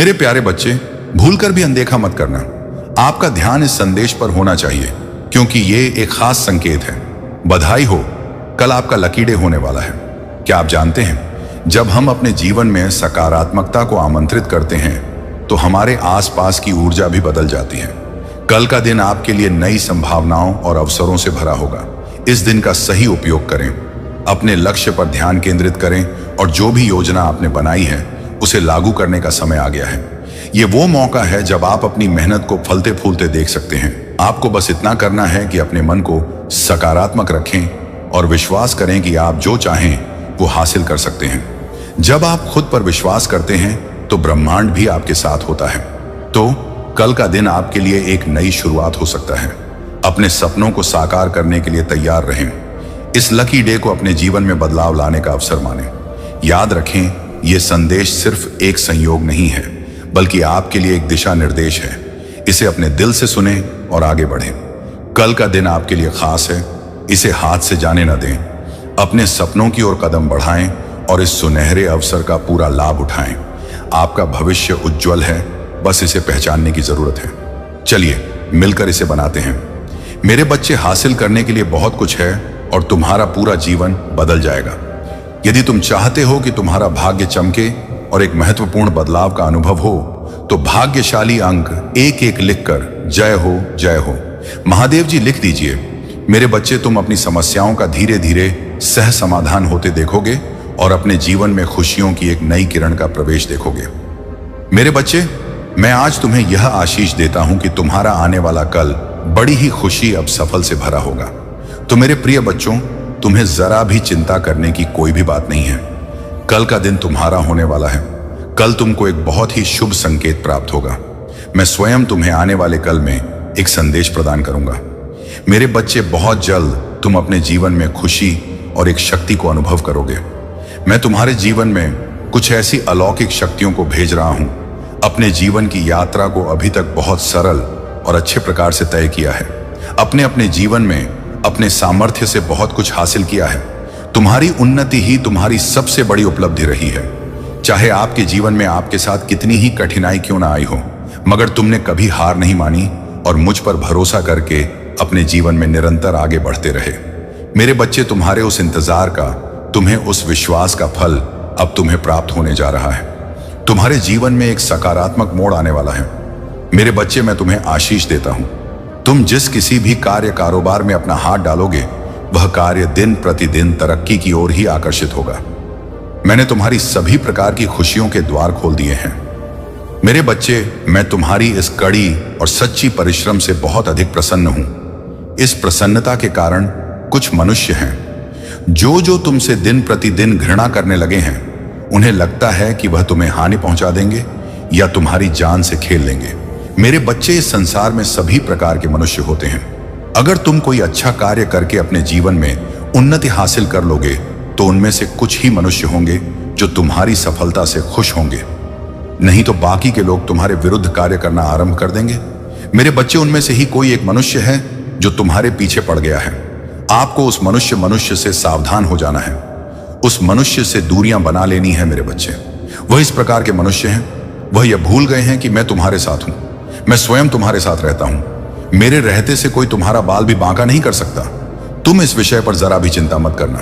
मेरे प्यारे बच्चे, भूलकर भी अनदेखा मत करना। आपका ध्यान इस संदेश पर होना चाहिए, क्योंकि ये एक खास संकेत है। बधाई हो, कल आपका लकी डे होने वाला है। क्या आप जानते हैं, जब हम अपने जीवन में सकारात्मकता को आमंत्रित करते हैं तो हमारे आसपास की ऊर्जा भी बदल जाती है। कल का दिन आपके लिए नई संभावनाओं और अवसरों से भरा होगा। इस दिन का सही उपयोग करें, अपने लक्ष्य पर ध्यान केंद्रित करें और जो भी योजना आपने बनाई है उसे लागू करने का समय आ गया है। ये वो मौका है जब आप अपनी मेहनत को फलते फूलते देख सकते हैं। आपको बस इतना करना है कि अपने मन को सकारात्मक रखें और विश्वास करें कि आप जो चाहें वो हासिल कर सकते हैं। जब आप खुद पर विश्वास करते हैं तो ब्रह्मांड भी आपके साथ होता है। तो कल का दिन आपके लिए एक नई शुरुआत हो सकता है। अपने सपनों को साकार करने के लिए तैयार रहें। इस लकी डे को अपने जीवन में बदलाव लाने का अवसर मानें। याद रखें, यह संदेश सिर्फ एक संयोग नहीं है, बल्कि आपके लिए एक दिशा निर्देश है। इसे अपने दिल से सुनें और आगे बढ़ें। कल का दिन आपके लिए खास है, इसे हाथ से जाने न दें। अपने सपनों की ओर कदम बढ़ाएं और इस सुनहरे अवसर का पूरा लाभ उठाएं। आपका भविष्य उज्जवल है, बस इसे पहचानने की जरूरत है। चलिए मिलकर इसे बनाते हैं। मेरे बच्चे, हासिल करने के लिए बहुत कुछ है और तुम्हारा पूरा जीवन बदल जाएगा। यदि तुम चाहते हो कि तुम्हारा भाग्य चमके और एक महत्वपूर्ण बदलाव का अनुभव हो, तो भाग्यशाली अंक एक एक लिखकर जय हो जय हो महादेव जी लिख दीजिए। मेरे बच्चे, तुम अपनी समस्याओं का धीरे धीरे सह समाधान होते देखोगे और अपने जीवन में खुशियों की एक नई किरण का प्रवेश देखोगे। मेरे बच्चे, मैं आज तुम्हें यह आशीष देता हूं कि तुम्हारा आने वाला कल बड़ी ही खुशी अब सफल से भरा होगा। तो मेरे प्रिय बच्चों, तुम्हें जरा भी चिंता करने की कोई भी बात नहीं है। कल का दिन तुम्हारा होने वाला है। कल तुमको एक बहुत ही शुभ संकेत प्राप्त होगा। मैं स्वयं तुम्हें आने वाले कल में एक संदेश प्रदान करूंगा। मेरे बच्चे, बहुत जल्द तुम अपने जीवन में खुशी और एक शक्ति को अनुभव करोगे। मैं तुम्हारे जीवन में कुछ ऐसी अलौकिक शक्तियों को भेज रहा हूं। अपने जीवन की यात्रा को अभी तक बहुत सरल और अच्छे प्रकार से तय किया है। अपने जीवन में अपने सामर्थ्य से बहुत कुछ हासिल किया है। तुम्हारी उन्नति ही तुम्हारी सबसे बड़ी उपलब्धि रही है। चाहे आपके जीवन में आपके साथ कितनी ही कठिनाई क्यों ना आई हो, मगर तुमने कभी हार नहीं मानी और मुझ पर भरोसा करके अपने जीवन में निरंतर आगे बढ़ते रहे। मेरे बच्चे, तुम्हारे उस इंतजार का, तुम्हें उस विश्वास का फल अब तुम्हें प्राप्त होने जा रहा है। तुम्हारे जीवन में एक सकारात्मक मोड़ आने वाला है। मेरे बच्चे, मैं तुम्हें आशीष देता हूं। तुम जिस किसी भी कार्य कारोबार में अपना हाथ डालोगे, वह कार्य दिन प्रतिदिन तरक्की की ओर ही आकर्षित होगा। मैंने तुम्हारी सभी प्रकार की खुशियों के द्वार खोल दिए हैं। मेरे बच्चे, मैं तुम्हारी इस कड़ी और सच्ची परिश्रम से बहुत अधिक प्रसन्न हूं। इस प्रसन्नता के कारण कुछ मनुष्य हैं जो तुमसे दिन प्रतिदिन घृणा करने लगे हैं। उन्हें लगता है कि वह तुम्हें हानि पहुंचा देंगे या तुम्हारी जान से खेल लेंगे। मेरे बच्चे, इस संसार में सभी प्रकार के मनुष्य होते हैं। अगर तुम कोई अच्छा कार्य करके अपने जीवन में उन्नति हासिल कर लोगे, तो उनमें से कुछ ही मनुष्य होंगे जो तुम्हारी सफलता से खुश होंगे, नहीं तो बाकी के लोग तुम्हारे विरुद्ध कार्य करना आरंभ कर देंगे। मेरे बच्चे, उनमें से ही कोई एक मनुष्य है जो तुम्हारे पीछे पड़ गया है। आपको उस मनुष्य से सावधान हो जाना है। उस मनुष्य से दूरियां बना लेनी है। मेरे बच्चे, वह इस प्रकार के मनुष्य हैं, वह यह भूल गए हैं कि मैं तुम्हारे साथ हूं। मैं स्वयं तुम्हारे साथ रहता हूं। मेरे रहते से कोई तुम्हारा बाल भी बांका नहीं कर सकता। तुम इस विषय पर जरा भी चिंता मत करना,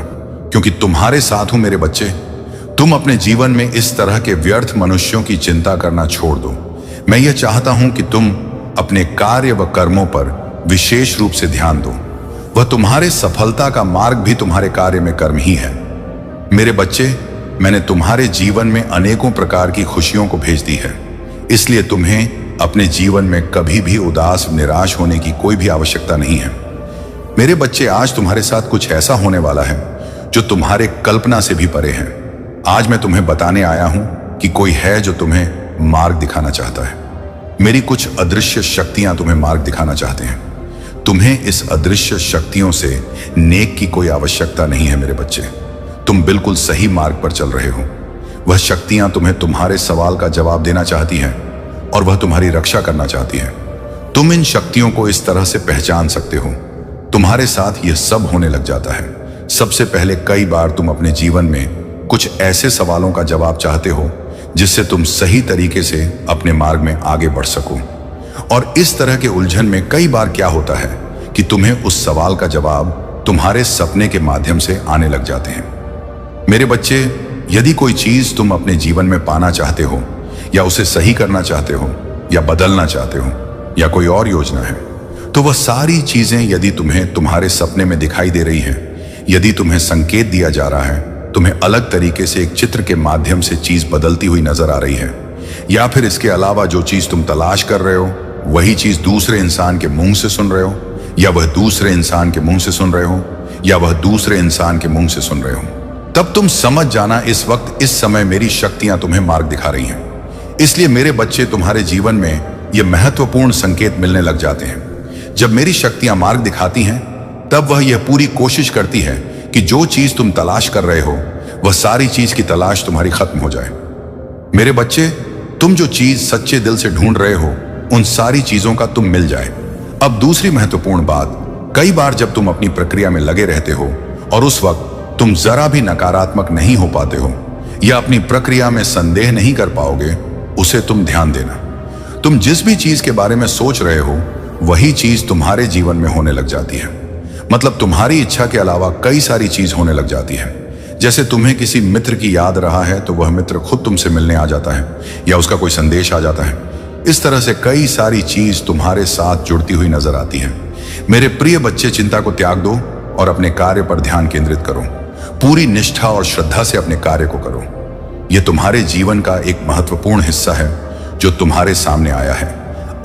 क्योंकि तुम्हारे साथ हूं। मेरे बच्चे, तुम अपने जीवन में इस तरह के व्यर्थ मनुष्यों की चिंता करना छोड़ दो। मैं यह चाहता हूं कि तुम अपने कार्य व कर्मों पर विशेष रूप से ध्यान दो। वह तुम्हारे सफलता का मार्ग भी तुम्हारे कार्य में कर्म ही है। मेरे बच्चे, मैंने तुम्हारे जीवन में अनेकों प्रकार की खुशियों को भेज दी है, इसलिए तुम्हें अपने जीवन में कभी भी उदास निराश होने की कोई भी आवश्यकता नहीं है। मेरे बच्चे, आज तुम्हारे साथ कुछ ऐसा होने वाला है जो तुम्हारे कल्पना से भी परे है। आज मैं तुम्हें बताने आया हूं कि कोई है जो तुम्हें मार्ग दिखाना चाहता है। मेरी कुछ अदृश्य शक्तियां तुम्हें मार्ग दिखाना चाहते हैं। तुम्हें इस अदृश्य शक्तियों से नेक की कोई आवश्यकता नहीं है। मेरे बच्चे, तुम बिल्कुल सही मार्ग पर चल रहे हो। वह शक्तियां तुम्हें तुम्हारे सवाल का जवाब देना चाहती हैं और वह तुम्हारी रक्षा करना चाहती हैं। तुम इन शक्तियों को इस तरह से पहचान सकते हो। तुम्हारे साथ यह सब होने लग जाता है। सबसे पहले, कई बार तुम अपने जीवन में कुछ ऐसे सवालों का जवाब चाहते हो जिससे तुम सही तरीके से अपने मार्ग में आगे बढ़ सको। और इस तरह के उलझन में कई बार क्या होता है कि तुम्हें उस सवाल का जवाब तुम्हारे सपने के माध्यम से आने लग जाते हैं। मेरे बच्चे, यदि कोई चीज तुम अपने जीवन में पाना चाहते हो, या उसे सही करना चाहते हो, या बदलना चाहते हो, या कोई और योजना है, तो वह सारी चीजें यदि तुम्हें तुम्हारे सपने में दिखाई दे रही हैं, यदि तुम्हें संकेत दिया जा रहा है, तुम्हें अलग तरीके से एक चित्र के माध्यम से चीज बदलती हुई नजर आ रही है, या फिर इसके अलावा जो चीज तुम तलाश कर रहे हो वही चीज दूसरे इंसान के मुंह से सुन रहे हो, या वह दूसरे इंसान के मुंह से सुन रहे हो, या वह दूसरे इंसान के मुंह से सुन रहे हो, तब तुम समझ जाना इस वक्त इस समय मेरी शक्तियां तुम्हें मार्ग दिखा रही हैं। इसलिए मेरे बच्चे, तुम्हारे जीवन में ये महत्वपूर्ण संकेत मिलने लग जाते हैं। जब मेरी शक्तियां मार्ग दिखाती हैं, तब वह यह पूरी कोशिश करती है कि जो चीज तुम तलाश कर रहे हो वह सारी चीज की तलाश तुम्हारी खत्म हो जाए। मेरे बच्चे, तुम जो चीज सच्चे दिल से ढूंढ रहे हो उन सारी चीजों का तुम मिल जाए। अब दूसरी महत्वपूर्ण बात, कई बार जब तुम अपनी प्रक्रिया में लगे रहते हो और उस वक्त तुम जरा भी नकारात्मक नहीं हो पाते हो या अपनी प्रक्रिया में संदेह नहीं कर पाओगे, उसे तुम ध्यान देना। तुम जिस भी चीज के बारे में सोच रहे हो वही चीज तुम्हारे जीवन में होने लग जाती है। मतलब तुम्हारी इच्छा के अलावा कई सारी चीज होने लग जाती है। जैसे तुम्हें किसी मित्र की याद रहा है तो वह मित्र खुद तुमसे मिलने आ जाता है, या उसका कोई संदेश आ जाता है। इस तरह से कई सारी चीज तुम्हारे साथ जुड़ती हुई नजर आती है। मेरे प्रिय बच्चे, चिंता को त्याग दो और अपने कार्य पर ध्यान केंद्रित करो। पूरी निष्ठा और श्रद्धा से अपने कार्य को करो। यह तुम्हारे जीवन का एक महत्वपूर्ण हिस्सा है जो तुम्हारे सामने आया है।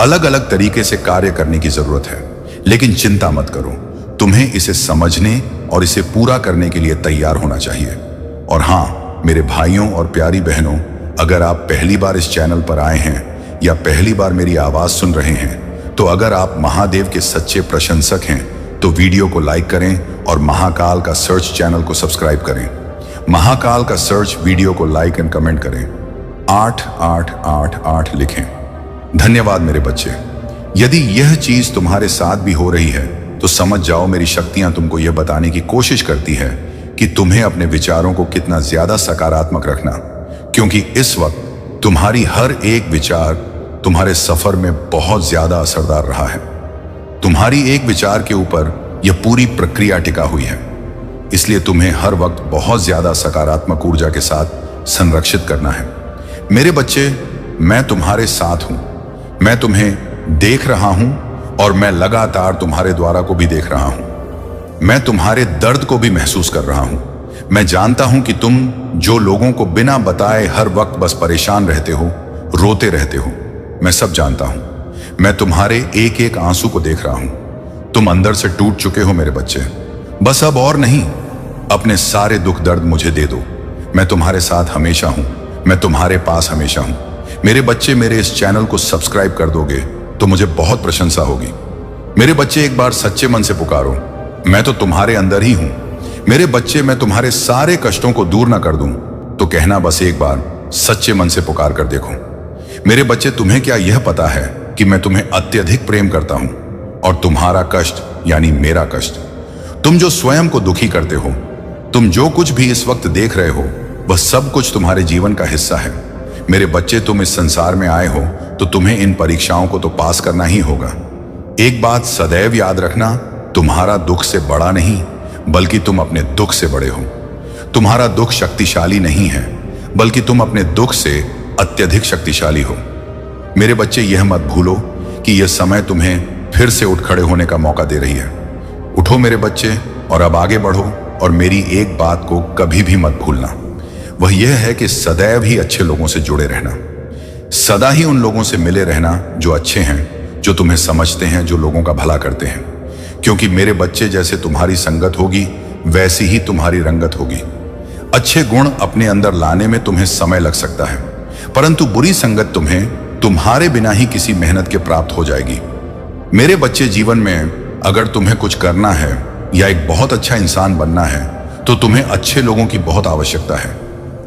अलग अलग तरीके से कार्य करने की जरूरत है, लेकिन चिंता मत करो। तुम्हें इसे समझने और इसे पूरा करने के लिए तैयार होना चाहिए। और हाँ मेरे भाइयों और प्यारी बहनों, अगर आप पहली बार इस चैनल पर आए हैं या पहली बार मेरी आवाज सुन रहे हैं, तो अगर आप महादेव के सच्चे प्रशंसक हैं तो वीडियो को लाइक करें और महाकाल का सर्च चैनल को सब्सक्राइब करें। महाकाल का सर्च वीडियो को लाइक एंड कमेंट करें। 8888 लिखें। धन्यवाद मेरे बच्चे। यदि यह चीज तुम्हारे साथ भी हो रही है तो समझ जाओ मेरी शक्तियां तुमको यह बताने की कोशिश करती है कि तुम्हें अपने विचारों को कितना ज्यादा सकारात्मक रखना, क्योंकि इस वक्त तुम्हारी हर एक विचार तुम्हारे सफर में बहुत ज्यादा असरदार रहा है। तुम्हारी एक विचार के ऊपर यह पूरी प्रक्रिया टिका हुई है। इसलिए तुम्हें हर वक्त बहुत ज्यादा सकारात्मक ऊर्जा के साथ संरक्षित करना है। मेरे बच्चे, मैं तुम्हारे साथ हूं। मैं तुम्हें देख रहा हूं और मैं लगातार तुम्हारे द्वारा को भी देख रहा हूं। मैं तुम्हारे दर्द को भी महसूस कर रहा हूं। मैं जानता हूं कि तुम जो लोगों को बिना बताए हर वक्त बस परेशान रहते हो, रोते रहते हो, मैं सब जानता हूं। मैं तुम्हारे एक एक आंसू को देख रहा हूं। तुम अंदर से टूट चुके हो मेरे बच्चे। बस अब और नहीं, अपने सारे दुख दर्द मुझे दे दो। मैं तुम्हारे साथ हमेशा हूं। मैं तुम्हारे पास हमेशा हूं। मेरे बच्चे, मेरे इस चैनल को सब्सक्राइब कर दोगे तो मुझे बहुत प्रशंसा होगी। मेरे बच्चे, एक बार सच्चे मन से पुकारो, मैं तो तुम्हारे अंदर ही हूं। मेरे बच्चे, मैं तुम्हारे सारे कष्टों को दूर ना कर दूं तो कहना बस एक बार सच्चे मन से पुकार कर देखो। मेरे बच्चे, तुम्हें क्या यह पता है कि मैं तुम्हें अत्यधिक प्रेम करता हूं और तुम्हारा कष्ट यानी मेरा कष्ट, तुम जो स्वयं को दुखी करते हो, तुम जो कुछ भी इस वक्त देख रहे हो, वह सब कुछ तुम्हारे जीवन का हिस्सा है। मेरे बच्चे, तुम इस संसार में आए हो तो तुम्हें इन परीक्षाओं को तो पास करना ही होगा। एक बात सदैव याद रखना, तुम्हारा दुख से बड़ा नहीं बल्कि तुम अपने दुख से बड़े हो। तुम्हारा दुख शक्तिशाली नहीं है बल्कि तुम अपने दुख से अत्यधिक शक्तिशाली हो। मेरे बच्चे, यह मत भूलो कि यह समय तुम्हें फिर से उठ खड़े होने का मौका दे रही है। उठो मेरे बच्चे और अब आगे बढ़ो। और मेरी एक बात को कभी भी मत भूलना, वह यह है कि सदैव ही अच्छे लोगों से जुड़े रहना। सदा ही उन लोगों से मिले रहना जो अच्छे हैं, जो तुम्हें समझते हैं, जो लोगों का भला करते हैं। क्योंकि मेरे बच्चे, जैसे तुम्हारी संगत होगी वैसी ही तुम्हारी रंगत होगी। अच्छे गुण अपने अंदर लाने में तुम्हें समय लग सकता है, परंतु बुरी संगत तुम्हें तुम्हारे बिना ही किसी मेहनत के प्राप्त हो जाएगी। मेरे बच्चे, जीवन में अगर तुम्हें कुछ करना है या एक बहुत अच्छा इंसान बनना है तो तुम्हें अच्छे लोगों की बहुत आवश्यकता है।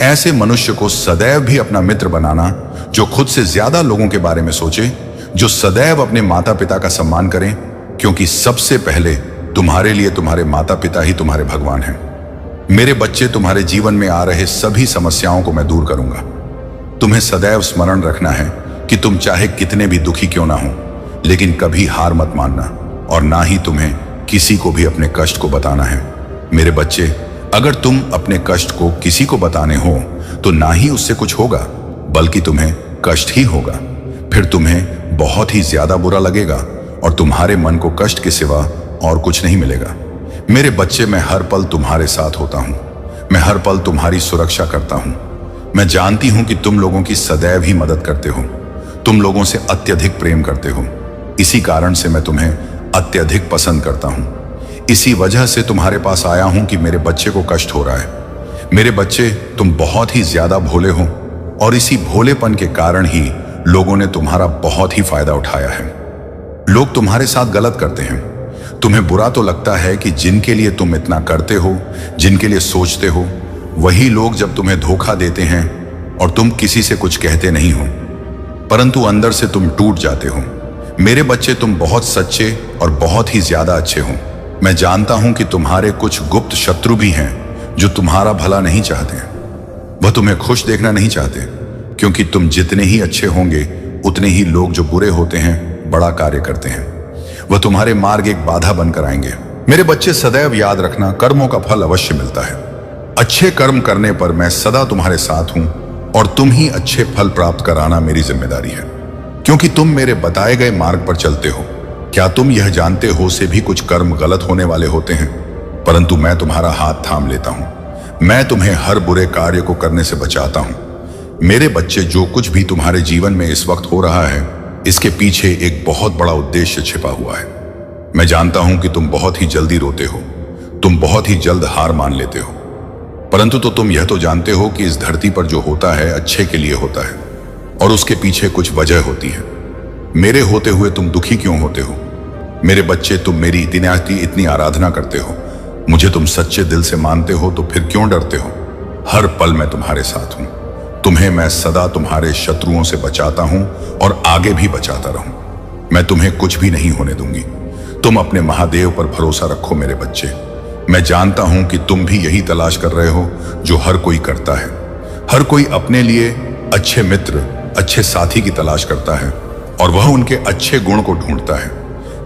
ऐसे मनुष्य को सदैव भी अपना मित्र बनाना जो खुद से ज्यादा लोगों के बारे में सोचे, जो सदैव अपने माता पिता का सम्मान करें, क्योंकि सबसे पहले तुम्हारे लिए तुम्हारे माता पिता ही तुम्हारे भगवान हैं। मेरे बच्चे, तुम्हारे जीवन में आ रहे सभी समस्याओं को मैं दूर करूंगा। तुम्हें सदैव स्मरण रखना है कि तुम चाहे कितने भी दुखी क्यों ना हो, लेकिन कभी हार मत मानना और ना ही तुम्हें किसी को भी अपने कष्ट को बताना है। मेरे बच्चे, अगर तुम अपने कष्ट को किसी को बताने हो तो ना ही उससे कुछ होगा, बल्कि तुम्हें कष्ट ही होगा। फिर तुम्हें बहुत ही ज्यादा बुरा लगेगा और तुम्हारे मन को कष्ट के सिवा और कुछ नहीं मिलेगा। मेरे बच्चे, मैं हर पल तुम्हारे साथ होता हूं। मैं हर पल तुम्हारी सुरक्षा करता हूं। मैं जानती हूं कि तुम लोगों की सदैव ही मदद करते हो। तुम लोगों से अत्यधिक प्रेम करते हो। इसी कारण से मैं तुम्हें अत्यधिक पसंद करता हूं। इसी वजह से तुम्हारे पास आया हूं कि मेरे बच्चे को कष्ट हो रहा है। मेरे बच्चे, तुम बहुत ही ज्यादा भोले हो और इसी भोलेपन के कारण ही लोगों ने तुम्हारा बहुत ही फायदा उठाया है। लोग तुम्हारे साथ गलत करते हैं। तुम्हें बुरा तो लगता है कि जिनके लिए तुम इतना करते हो, जिनके लिए सोचते हो, वही लोग जब तुम्हें धोखा देते हैं और तुम किसी से कुछ कहते नहीं हो, परंतु अंदर से तुम टूट जाते हो। मेरे बच्चे, तुम बहुत सच्चे और बहुत ही ज्यादा अच्छे हो। मैं जानता हूं कि तुम्हारे कुछ गुप्त शत्रु भी हैं जो तुम्हारा भला नहीं चाहते। वह तुम्हें खुश देखना नहीं चाहते, क्योंकि तुम जितने ही अच्छे होंगे उतने ही लोग जो बुरे होते हैं बड़ा कार्य करते हैं। वह तुम्हारे मार्ग एक बाधा बनकर आएंगे। मेरे बच्चे, सदैव याद रखना, कर्मों का फल अवश्य मिलता है। अच्छे कर्म करने पर मैं सदा तुम्हारे साथ हूं और तुम ही अच्छे फल प्राप्त कराना मेरी जिम्मेदारी है, क्योंकि तुम मेरे बताए गए मार्ग पर चलते हो। क्या तुम यह जानते हो से भी कुछ कर्म गलत होने वाले होते हैं, परंतु मैं तुम्हारा हाथ थाम लेता हूं। मैं तुम्हें हर बुरे कार्य को करने से बचाता हूं। मेरे बच्चे, जो कुछ भी तुम्हारे जीवन में इस वक्त हो रहा है, इसके पीछे एक बहुत बड़ा उद्देश्य छिपा हुआ है। मैं जानता हूं कि तुम बहुत ही जल्दी रोते हो, तुम बहुत ही जल्द हार मान लेते हो, परंतु तो तुम यह तो जानते हो कि इस धरती पर जो होता है अच्छे के लिए होता है और उसके पीछे कुछ वजह होती है। मेरे होते हुए तुम दुखी क्यों होते हो? मेरे बच्चे, तुम मेरी इतनी आराधना करते हो, मुझे तुम सच्चे दिल से मानते हो, तो फिर क्यों डरते हो? हर पल मैं तुम्हारे साथ हूं। तुम्हें मैं सदा तुम्हारे शत्रुओं से बचाता हूं और आगे भी बचाता रहूं। मैं तुम्हें कुछ भी नहीं होने दूंगी। तुम अपने महादेव पर भरोसा रखो मेरे बच्चे। मैं जानता हूं कि तुम भी यही तलाश कर रहे हो जो हर कोई करता है। हर कोई अपने लिए अच्छे मित्र, अच्छे साथी की तलाश करता है और वह उनके अच्छे गुण को ढूंढता है,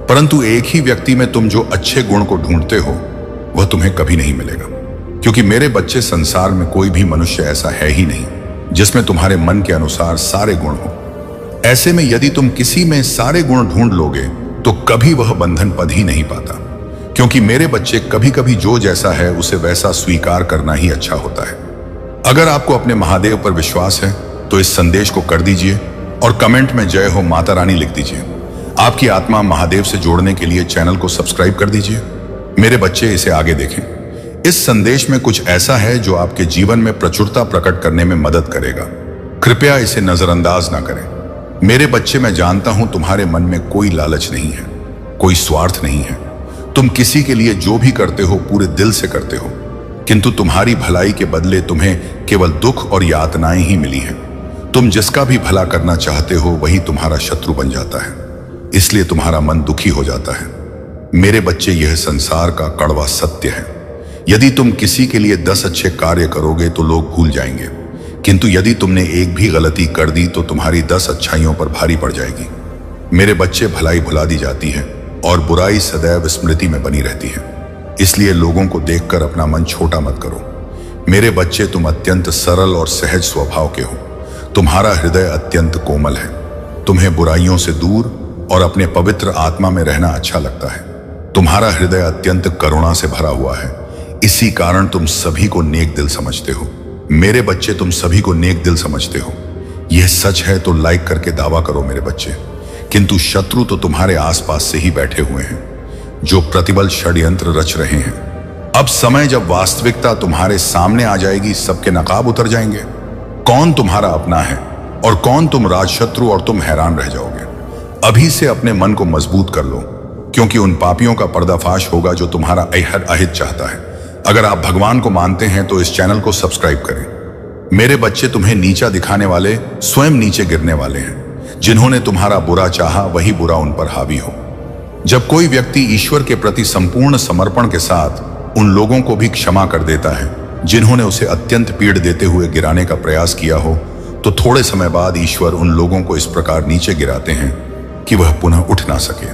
परंतु एक ही व्यक्ति में तुम जो अच्छे गुण को ढूंढते हो वह तुम्हें कभी नहीं मिलेगा, क्योंकि मेरे बच्चे, संसार में कोई भी मनुष्य ऐसा है ही नहीं जिसमें तुम्हारे मन के अनुसार सारे गुण हो। ऐसे में यदि तुम किसी में सारे गुण ढूंढ लोगे तो कभी वह बंधन पद ही नहीं पाता, क्योंकि मेरे बच्चे, कभी कभी जो जैसा है उसे वैसा स्वीकार करना ही अच्छा होता है। अगर आपको अपने महादेव पर विश्वास है तो इस संदेश को कर दीजिए और कमेंट में जय हो माता रानी लिख दीजिए। आपकी आत्मा महादेव से जोड़ने के लिए चैनल को सब्सक्राइब कर दीजिए। मेरे बच्चे, इसे आगे देखें। इस संदेश में कुछ ऐसा है जो आपके जीवन में प्रचुरता प्रकट करने में मदद करेगा। कृपया इसे नजरअंदाज ना करें। मेरे बच्चे, मैं जानता हूं तुम्हारे मन में कोई लालच नहीं है, कोई स्वार्थ नहीं है। तुम किसी के लिए जो भी करते हो पूरे दिल से करते हो, किंतु तुम्हारी भलाई के बदले तुम्हें केवल दुख और यातनाएं ही मिली हैं। तुम जिसका भी भला करना चाहते हो वही तुम्हारा शत्रु बन जाता है, इसलिए तुम्हारा मन दुखी हो जाता है। मेरे बच्चे, यह संसार का कड़वा सत्य है। यदि तुम किसी के लिए 10 अच्छे कार्य करोगे तो लोग भूल जाएंगे, किंतु यदि तुमने एक भी गलती कर दी तो तुम्हारी 10 अच्छाइयों पर भारी पड़ जाएगी। मेरे बच्चे, भलाई भुला दी जाती है और बुराई सदैव स्मृति में बनी रहती है, इसलिए लोगों को देखकर अपना मन छोटा मत करो। मेरे बच्चे, तुम अत्यंत सरल और सहज स्वभाव के हो। तुम्हारा हृदय अत्यंत कोमल है। तुम्हें बुराइयों से दूर और अपने पवित्र आत्मा में रहना अच्छा लगता है। तुम्हारा हृदय अत्यंत करुणा से भरा हुआ है, इसी कारण तुम सभी को नेक दिल समझते हो। मेरे बच्चे, तुम सभी को नेक दिल समझते हो। यह सच है तो लाइक करके दावा करो मेरे बच्चे। किंतु शत्रु तो तुम्हारे आसपास से ही बैठे हुए हैं, जो प्रतिबल षड्यंत्र रच रहे हैं। अब समय जब वास्तविकता तुम्हारे सामने आ जाएगी, सबके नकाब उतर जाएंगे। कौन तुम्हारा अपना है और कौन तुम राजशत्रु, और तुम हैरान रह जाओगे। अभी से अपने मन को मजबूत कर लो, क्योंकि उन पापियों का पर्दाफाश होगा जो तुम्हारा अहित चाहता है। अगर आप भगवान को मानते हैं तो इस चैनल को सब्सक्राइब करें। मेरे बच्चे, तुम्हें नीचा दिखाने वाले स्वयं नीचे गिरने वाले हैं। जिन्होंने तुम्हारा बुरा चाहा वही बुरा उन पर हावी हो। जब कोई व्यक्ति ईश्वर के प्रति संपूर्ण समर्पण के साथ उन लोगों को भी क्षमा कर देता है जिन्होंने उसे अत्यंत पीड़ देते हुए गिराने का प्रयास किया हो, तो थोड़े समय बाद ईश्वर उन लोगों को इस प्रकार नीचे गिराते हैं कि वह पुनः उठ ना सके।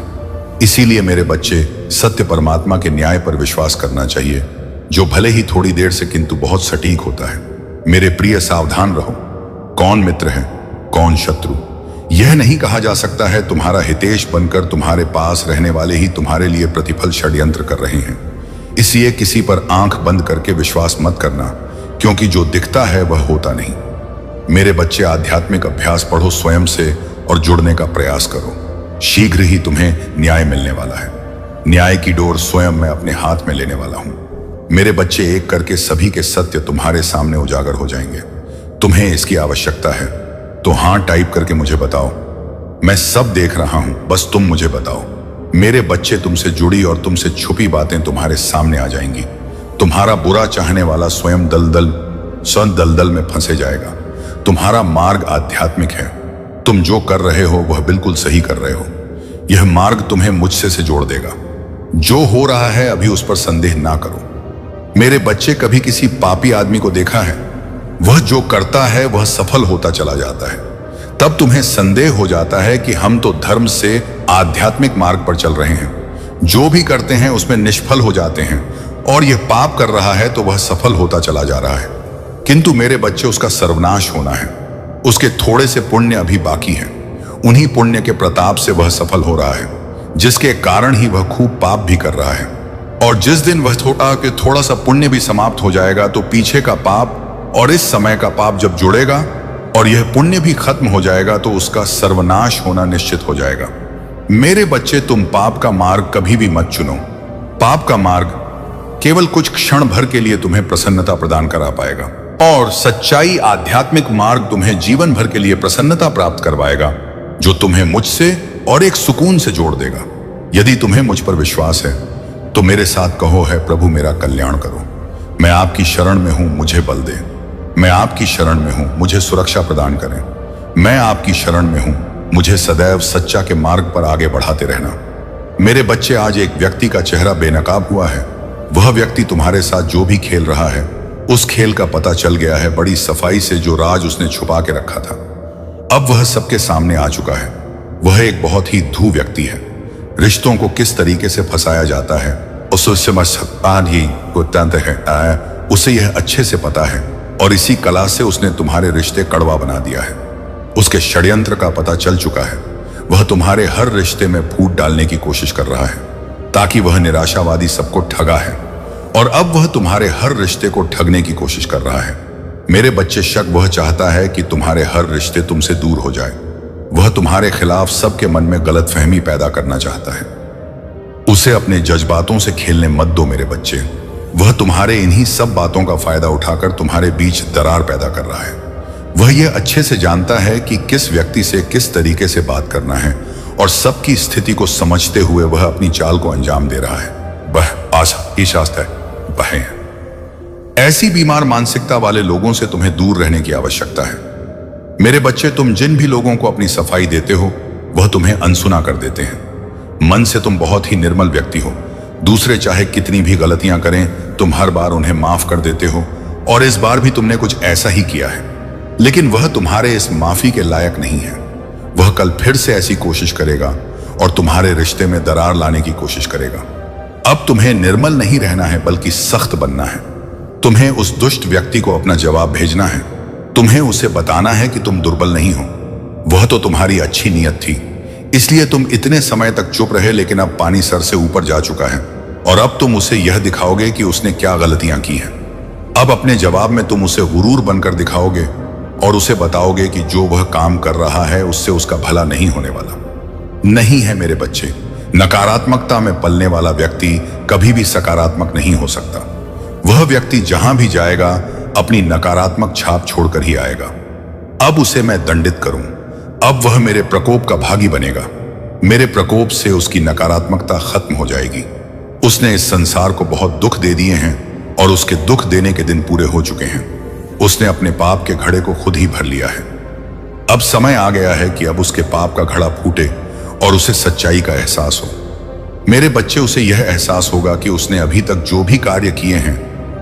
इसीलिए मेरे बच्चे, सत्य परमात्मा के न्याय पर विश्वास करना चाहिए, जो भले ही थोड़ी देर से किंतु बहुत सटीक होता है। मेरे प्रिय, सावधान रहो। कौन मित्र है, कौन शत्रु, यह नहीं कहा जा सकता है। तुम्हारा हितेश बनकर तुम्हारे पास रहने वाले ही तुम्हारे लिए प्रतिफल षड्यंत्र कर रहे हैं। इसलिए किसी पर आंख बंद करके विश्वास मत करना, क्योंकि जो दिखता है वह होता नहीं। मेरे बच्चे, आध्यात्मिक अभ्यास पढ़ो स्वयं से और जुड़ने का प्रयास करो। शीघ्र ही तुम्हें न्याय मिलने वाला है। न्याय की डोर स्वयं मैं अपने हाथ में लेने वाला हूं। मेरे बच्चे, एक करके सभी के सत्य तुम्हारे सामने उजागर हो जाएंगे। तुम्हें इसकी आवश्यकता है तो हां टाइप करके मुझे बताओ। मैं सब देख रहा हूं, बस तुम मुझे बताओ। मेरे बच्चे, तुमसे जुड़ी और तुमसे छुपी बातें तुम्हारे सामने आ जाएंगी। तुम्हारा बुरा चाहने वाला स्वयं दलदल में फंसे जाएगा। तुम्हारा मार्ग आध्यात्मिक है। तुम जो कर रहे हो वह बिल्कुल सही कर रहे हो। यह मार्ग तुम्हें मुझसे से जोड़ देगा। जो हो रहा है अभी उस पर संदेह ना करो। मेरे बच्चे, कभी किसी पापी आदमी को देखा है? वह जो करता है वह सफल होता चला जाता है। तब तुम्हें संदेह हो जाता है कि हम तो धर्म से आध्यात्मिक मार्ग पर चल रहे हैं। जो भी करते हैं उसमें निष्फल हो जाते हैं, और यह पाप कर रहा है तो वह सफल होता चला जा रहा है। किंतु मेरे बच्चे, उसका सर्वनाश होना है। उसके थोड़े से पुण्य अभी बाकी हैं। उन्हीं पुण्य के प्रताप से वह सफल हो रहा है, जिसके कारण ही वह खूब पाप भी कर रहा है। और जिस दिन वह थोड़ा सा पुण्य भी समाप्त हो जाएगा तो पीछे का पाप और इस समय का पाप जब जुड़ेगा और यह पुण्य भी खत्म हो जाएगा तो उसका सर्वनाश होना निश्चित हो जाएगा। मेरे बच्चे, तुम पाप का मार्ग कभी भी मत चुनो। पाप का मार्ग केवल कुछ क्षण भर के लिए तुम्हें प्रसन्नता प्रदान करा पाएगा, और सच्चाई आध्यात्मिक मार्ग तुम्हें जीवन भर के लिए प्रसन्नता प्राप्त करवाएगा, जो तुम्हें मुझसे और एक सुकून से जोड़ देगा। यदि तुम्हें मुझ पर विश्वास है तो मेरे साथ कहो, है प्रभु मेरा कल्याण करो। मैं आपकी शरण में हूं, मुझे बल दे। मैं आपकी शरण में हूं, मुझे सुरक्षा प्रदान करें। मैं आपकी शरण में हूं, मुझे सदैव सच्चा के मार्ग पर आगे बढ़ाते रहना। मेरे बच्चे, आज एक व्यक्ति का चेहरा बेनकाब हुआ है। वह व्यक्ति तुम्हारे साथ जो भी खेल रहा है, उस खेल का पता चल गया है बड़ी सफाई से, जो राज उसने छुपा के रखा था। अब वह सबके सामने आ चुका है। वह एक बहुत ही धू व्यक्ति है। रिश्तों को किस तरीके से फंसाया जाता है उसे यह अच्छे से पता है, और इसी कला से उसने तुम्हारे रिश्ते कड़वा बना दिया है। उसके षड्यंत्र का पता चल चुका है। वह तुम्हारे हर रिश्ते में फूट डालने की कोशिश कर रहा है, ताकि वह निराशावादी सबको ठगा है, और अब वह तुम्हारे हर रिश्ते को ठगने की कोशिश कर रहा है। मेरे बच्चे, शक वह चाहता है कि तुम्हारे हर रिश्ते तुमसे दूर हो जाए। वह तुम्हारे खिलाफ सबके मन में गलतफहमी पैदा करना चाहता है। उसे अपने जज्बातों से खेलने मत दो मेरे बच्चे। वह तुम्हारे इन्हीं सब बातों का फायदा उठाकर तुम्हारे बीच दरार पैदा कर रहा है। वह यह अच्छे से जानता है कि किस व्यक्ति से किस तरीके से बात करना है, और सबकी स्थिति को समझते हुए वह अपनी चाल को अंजाम दे रहा है। वह शास्त्र है, वह ऐसी बीमार मानसिकता वाले लोगों से तुम्हें दूर रहने की आवश्यकता है। मेरे बच्चे, तुम जिन भी लोगों को अपनी सफाई देते हो वह तुम्हें अनसुना कर देते हैं। मन से तुम बहुत ही निर्मल व्यक्ति हो। दूसरे चाहे कितनी भी गलतियां करें, तुम हर बार उन्हें माफ कर देते हो, और इस बार भी तुमने कुछ ऐसा ही किया है। लेकिन वह तुम्हारे इस माफी के लायक नहीं है। वह कल फिर से ऐसी कोशिश करेगा और तुम्हारे रिश्ते में दरार लाने की कोशिश करेगा। अब तुम्हें निर्मल नहीं रहना है, बल्कि सख्त बनना है। तुम्हें उस दुष्ट व्यक्ति को अपना जवाब भेजना है। तुम्हें उसे बताना है कि तुम दुर्बल नहीं हो। वह तो तुम्हारी अच्छी नीयत थी, इसलिए तुम इतने समय तक चुप रहे, लेकिन अब पानी सर से ऊपर जा चुका है, और अब तुम उसे यह दिखाओगे कि उसने क्या गलतियां की हैं। अब अपने जवाब में तुम उसे गुरूर बनकर दिखाओगे और उसे बताओगे कि जो वह काम कर रहा है उससे उसका भला नहीं होने वाला। नहीं है मेरे बच्चे, नकारात्मकता में पलने वाला व्यक्ति कभी भी सकारात्मक नहीं हो सकता। वह व्यक्ति जहां भी जाएगा अपनी नकारात्मक छाप छोड़कर ही आएगा। अब उसे मैं दंडित करूं। अब वह मेरे प्रकोप का भागी बनेगा। मेरे प्रकोप से उसकी नकारात्मकता खत्म हो जाएगी। उसने इस संसार को बहुत दुख दे दिए हैं, और उसके दुख देने के दिन पूरे हो चुके हैं। उसने अपने पाप के घड़े को खुद ही भर लिया है। अब समय आ गया है कि अब उसके पाप का घड़ा फूटे और उसे सच्चाई का एहसास हो। मेरे बच्चे, उसे यह एहसास होगा कि उसने अभी तक जो भी कार्य किए हैं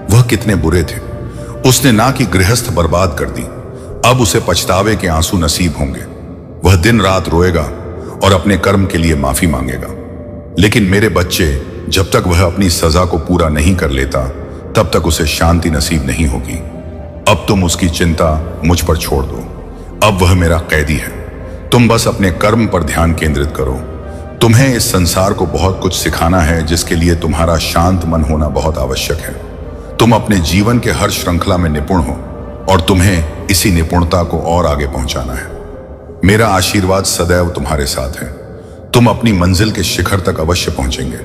वह कितने बुरे थे। उसने ना कि गृहस्थ बर्बाद कर दी, अब उसे पछतावे के आंसू नसीब होंगे। वह दिन रात रोएगा और अपने कर्म के लिए माफी मांगेगा। लेकिन मेरे बच्चे, जब तक वह अपनी सजा को पूरा नहीं कर लेता तब तक उसे शांति नसीब नहीं होगी। अब तुम उसकी चिंता मुझ पर छोड़ दो। अब वह मेरा कैदी है। तुम बस अपने कर्म पर ध्यान केंद्रित करो। तुम्हें इस संसार को बहुत कुछ सिखाना है, जिसके लिए तुम्हारा शांत मन होना बहुत आवश्यक है। तुम अपने जीवन के हर श्रृंखला में निपुण हो और तुम्हें इसी निपुणता को और आगे पहुंचाना है। मेरा आशीर्वाद सदैव तुम्हारे साथ है। तुम अपनी मंजिल के शिखर तक अवश्य पहुंचेंगे।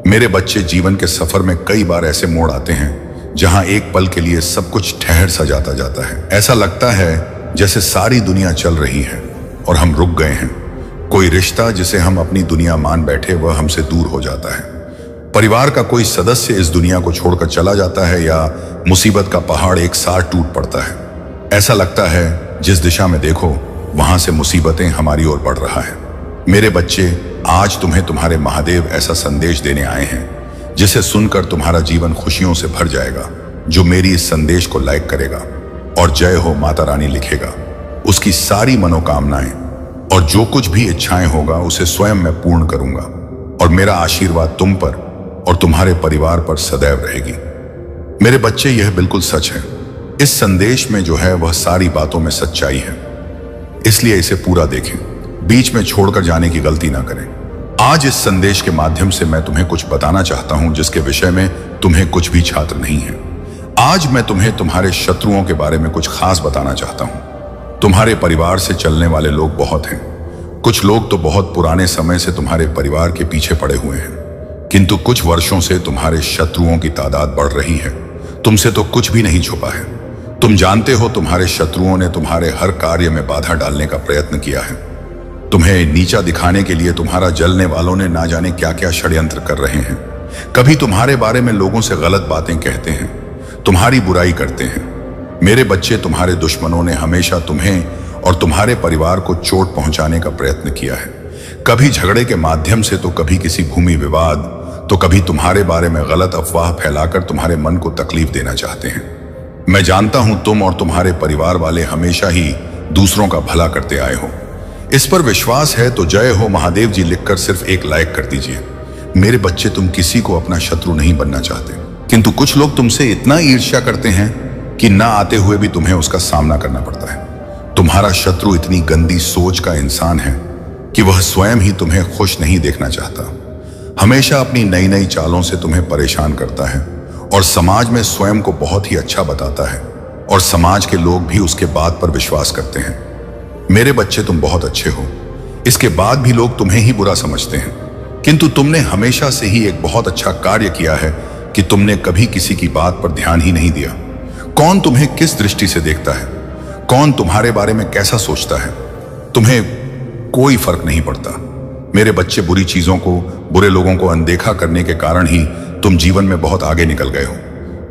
मेरे बच्चे, जीवन के सफर में कई बार ऐसे मोड़ आते हैं जहां एक पल के लिए सब कुछ ठहर सा जाता है। ऐसा लगता है जैसे सारी दुनिया चल रही है और हम रुक गए हैं। कोई रिश्ता जिसे हम अपनी दुनिया मान बैठे वह हमसे दूर हो जाता है। परिवार का कोई सदस्य इस दुनिया को छोड़कर चला जाता है या मुसीबत का पहाड़ एक साथ टूट पड़ता है। ऐसा लगता है जिस दिशा में देखो वहां से मुसीबतें हमारी ओर बढ़ रहा है। मेरे बच्चे, आज तुम्हें तुम्हारे महादेव ऐसा संदेश देने आए हैं जिसे सुनकर तुम्हारा जीवन खुशियों से भर जाएगा। जो मेरी इस संदेश को लाइक करेगा और जय हो माता रानी लिखेगा, उसकी सारी मनोकामनाएं और जो कुछ भी इच्छाएं होगा उसे स्वयं मैं पूर्ण करूंगा। और मेरा आशीर्वाद तुम पर और तुम्हारे परिवार पर सदैव रहेगी। मेरे बच्चे, यह बिल्कुल सच है। इस संदेश में जो है वह सारी बातों में सच्चाई है, इसलिए इसे पूरा देखें। बीच में छोड़कर जाने की गलती ना करें। आज इस संदेश के माध्यम से मैं तुम्हें कुछ बताना चाहता हूं जिसके विषय में तुम्हें कुछ भी छात्र नहीं है। आज मैं तुम्हें तुम्हारे शत्रुओं के बारे में कुछ खास बताना चाहता हूं। तुम्हारे परिवार से चलने वाले लोग बहुत हैं। कुछ लोग तो बहुत पुराने समय से तुम्हारे परिवार के पीछे पड़े हुए हैं, किंतु कुछ वर्षों से तुम्हारे शत्रुओं की तादाद बढ़ रही है। तुमसे तो कुछ भी नहीं छुपा है। तुम जानते हो, तुम्हारे शत्रुओं ने तुम्हारे हर कार्य में बाधा डालने का प्रयत्न किया है। तुम्हें नीचा दिखाने के लिए तुम्हारा जलने वालों ने ना जाने क्या क्या षड्यंत्र कर रहे हैं। कभी तुम्हारे बारे में लोगों से गलत बातें कहते हैं, तुम्हारी बुराई करते हैं। मेरे बच्चे, तुम्हारे दुश्मनों ने हमेशा तुम्हें और तुम्हारे परिवार को चोट पहुंचाने का प्रयत्न किया है। कभी झगड़े के माध्यम से, तो कभी किसी भूमि विवाद, तो कभी तुम्हारे बारे में गलत अफवाह फैलाकर तुम्हारे मन को तकलीफ देना चाहते हैं। मैं जानता हूं तुम और तुम्हारे परिवार वाले हमेशा ही दूसरों का भला करते आए हो। इस पर विश्वास है तो जय हो महादेव जी लिखकर सिर्फ एक लाइक कर दीजिए। मेरे बच्चे, तुम किसी को अपना शत्रु नहीं बनना चाहते, किंतु कुछ लोग तुमसे इतना ईर्ष्या करते हैं कि ना आते हुए भी तुम्हें उसका सामना करना पड़ता है। तुम्हारा शत्रु इतनी गंदी सोच का इंसान है कि वह स्वयं ही तुम्हें खुश नहीं देखना चाहता। हमेशा अपनी नई नई चालों से तुम्हें परेशान करता है और समाज में स्वयं को बहुत ही अच्छा बताता है और समाज के लोग भी उसके बात पर विश्वास करते हैं। मेरे बच्चे, तुम बहुत अच्छे हो, इसके बाद भी लोग तुम्हें ही बुरा समझते हैं, किंतु तुमने हमेशा से ही एक बहुत अच्छा कार्य किया है कि तुमने कभी किसी की बात पर ध्यान ही नहीं दिया। कौन तुम्हें किस दृष्टि से देखता है, कौन तुम्हारे बारे में कैसा सोचता है, तुम्हें कोई फर्क नहीं पड़ता। मेरे बच्चे, बुरी चीजों को, बुरे लोगों को अनदेखा करने के कारण ही तुम जीवन में बहुत आगे निकल गए हो।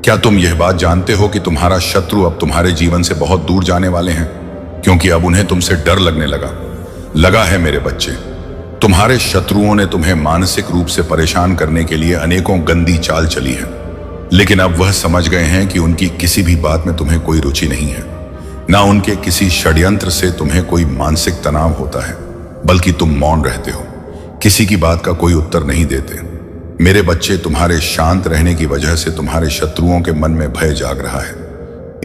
क्या तुम यह बात जानते हो कि तुम्हारा शत्रु अब तुम्हारे जीवन से बहुत दूर जाने वाले हैं, क्योंकि अब उन्हें तुमसे डर लगने लगा है। मेरे बच्चे, तुम्हारे शत्रुओं ने तुम्हें मानसिक रूप से परेशान करने के लिए अनेकों गंदी चाल चली है, लेकिन अब वह समझ गए हैं कि उनकी किसी भी बात में तुम्हें कोई रुचि नहीं है। ना उनके किसी षड्यंत्र से तुम्हें कोई मानसिक तनाव होता है, बल्कि तुम मौन रहते हो, किसी की बात का कोई उत्तर नहीं देते। मेरे बच्चे, तुम्हारे शांत रहने की वजह से तुम्हारे शत्रुओं के मन में भय जाग रहा है,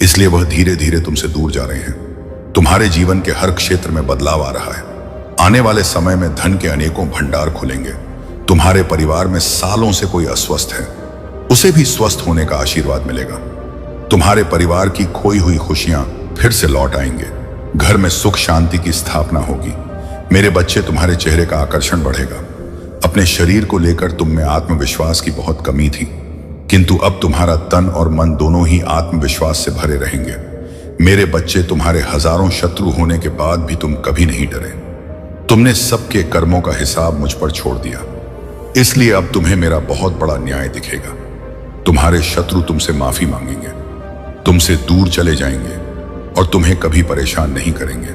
इसलिए वह धीरे धीरे तुमसे दूर जा रहे हैं। तुम्हारे जीवन के हर क्षेत्र में बदलाव आ रहा है। आने वाले समय में धन के अनेकों भंडार खुलेंगे। तुम्हारे परिवार में सालों से कोई अस्वस्थ है, उसे भी स्वस्थ होने का आशीर्वाद मिलेगा। तुम्हारे परिवार की खोई हुई खुशियां फिर से लौट आएंगे। घर में सुख शांति की स्थापना होगी। मेरे बच्चे, तुम्हारे चेहरे का आकर्षण बढ़ेगा। अपने शरीर को लेकर तुम में आत्मविश्वास की बहुत कमी थी, किंतु अब तुम्हारा तन और मन दोनों ही आत्मविश्वास से भरे रहेंगे। मेरे बच्चे, तुम्हारे हजारों शत्रु होने के बाद भी तुम कभी नहीं डरे। तुमने सबके कर्मों का हिसाब मुझ पर छोड़ दिया, इसलिए अब तुम्हें मेरा बहुत बड़ा न्याय दिखेगा। तुम्हारे शत्रु तुमसे माफी मांगेंगे, तुमसे दूर चले जाएंगे और तुम्हें कभी परेशान नहीं करेंगे।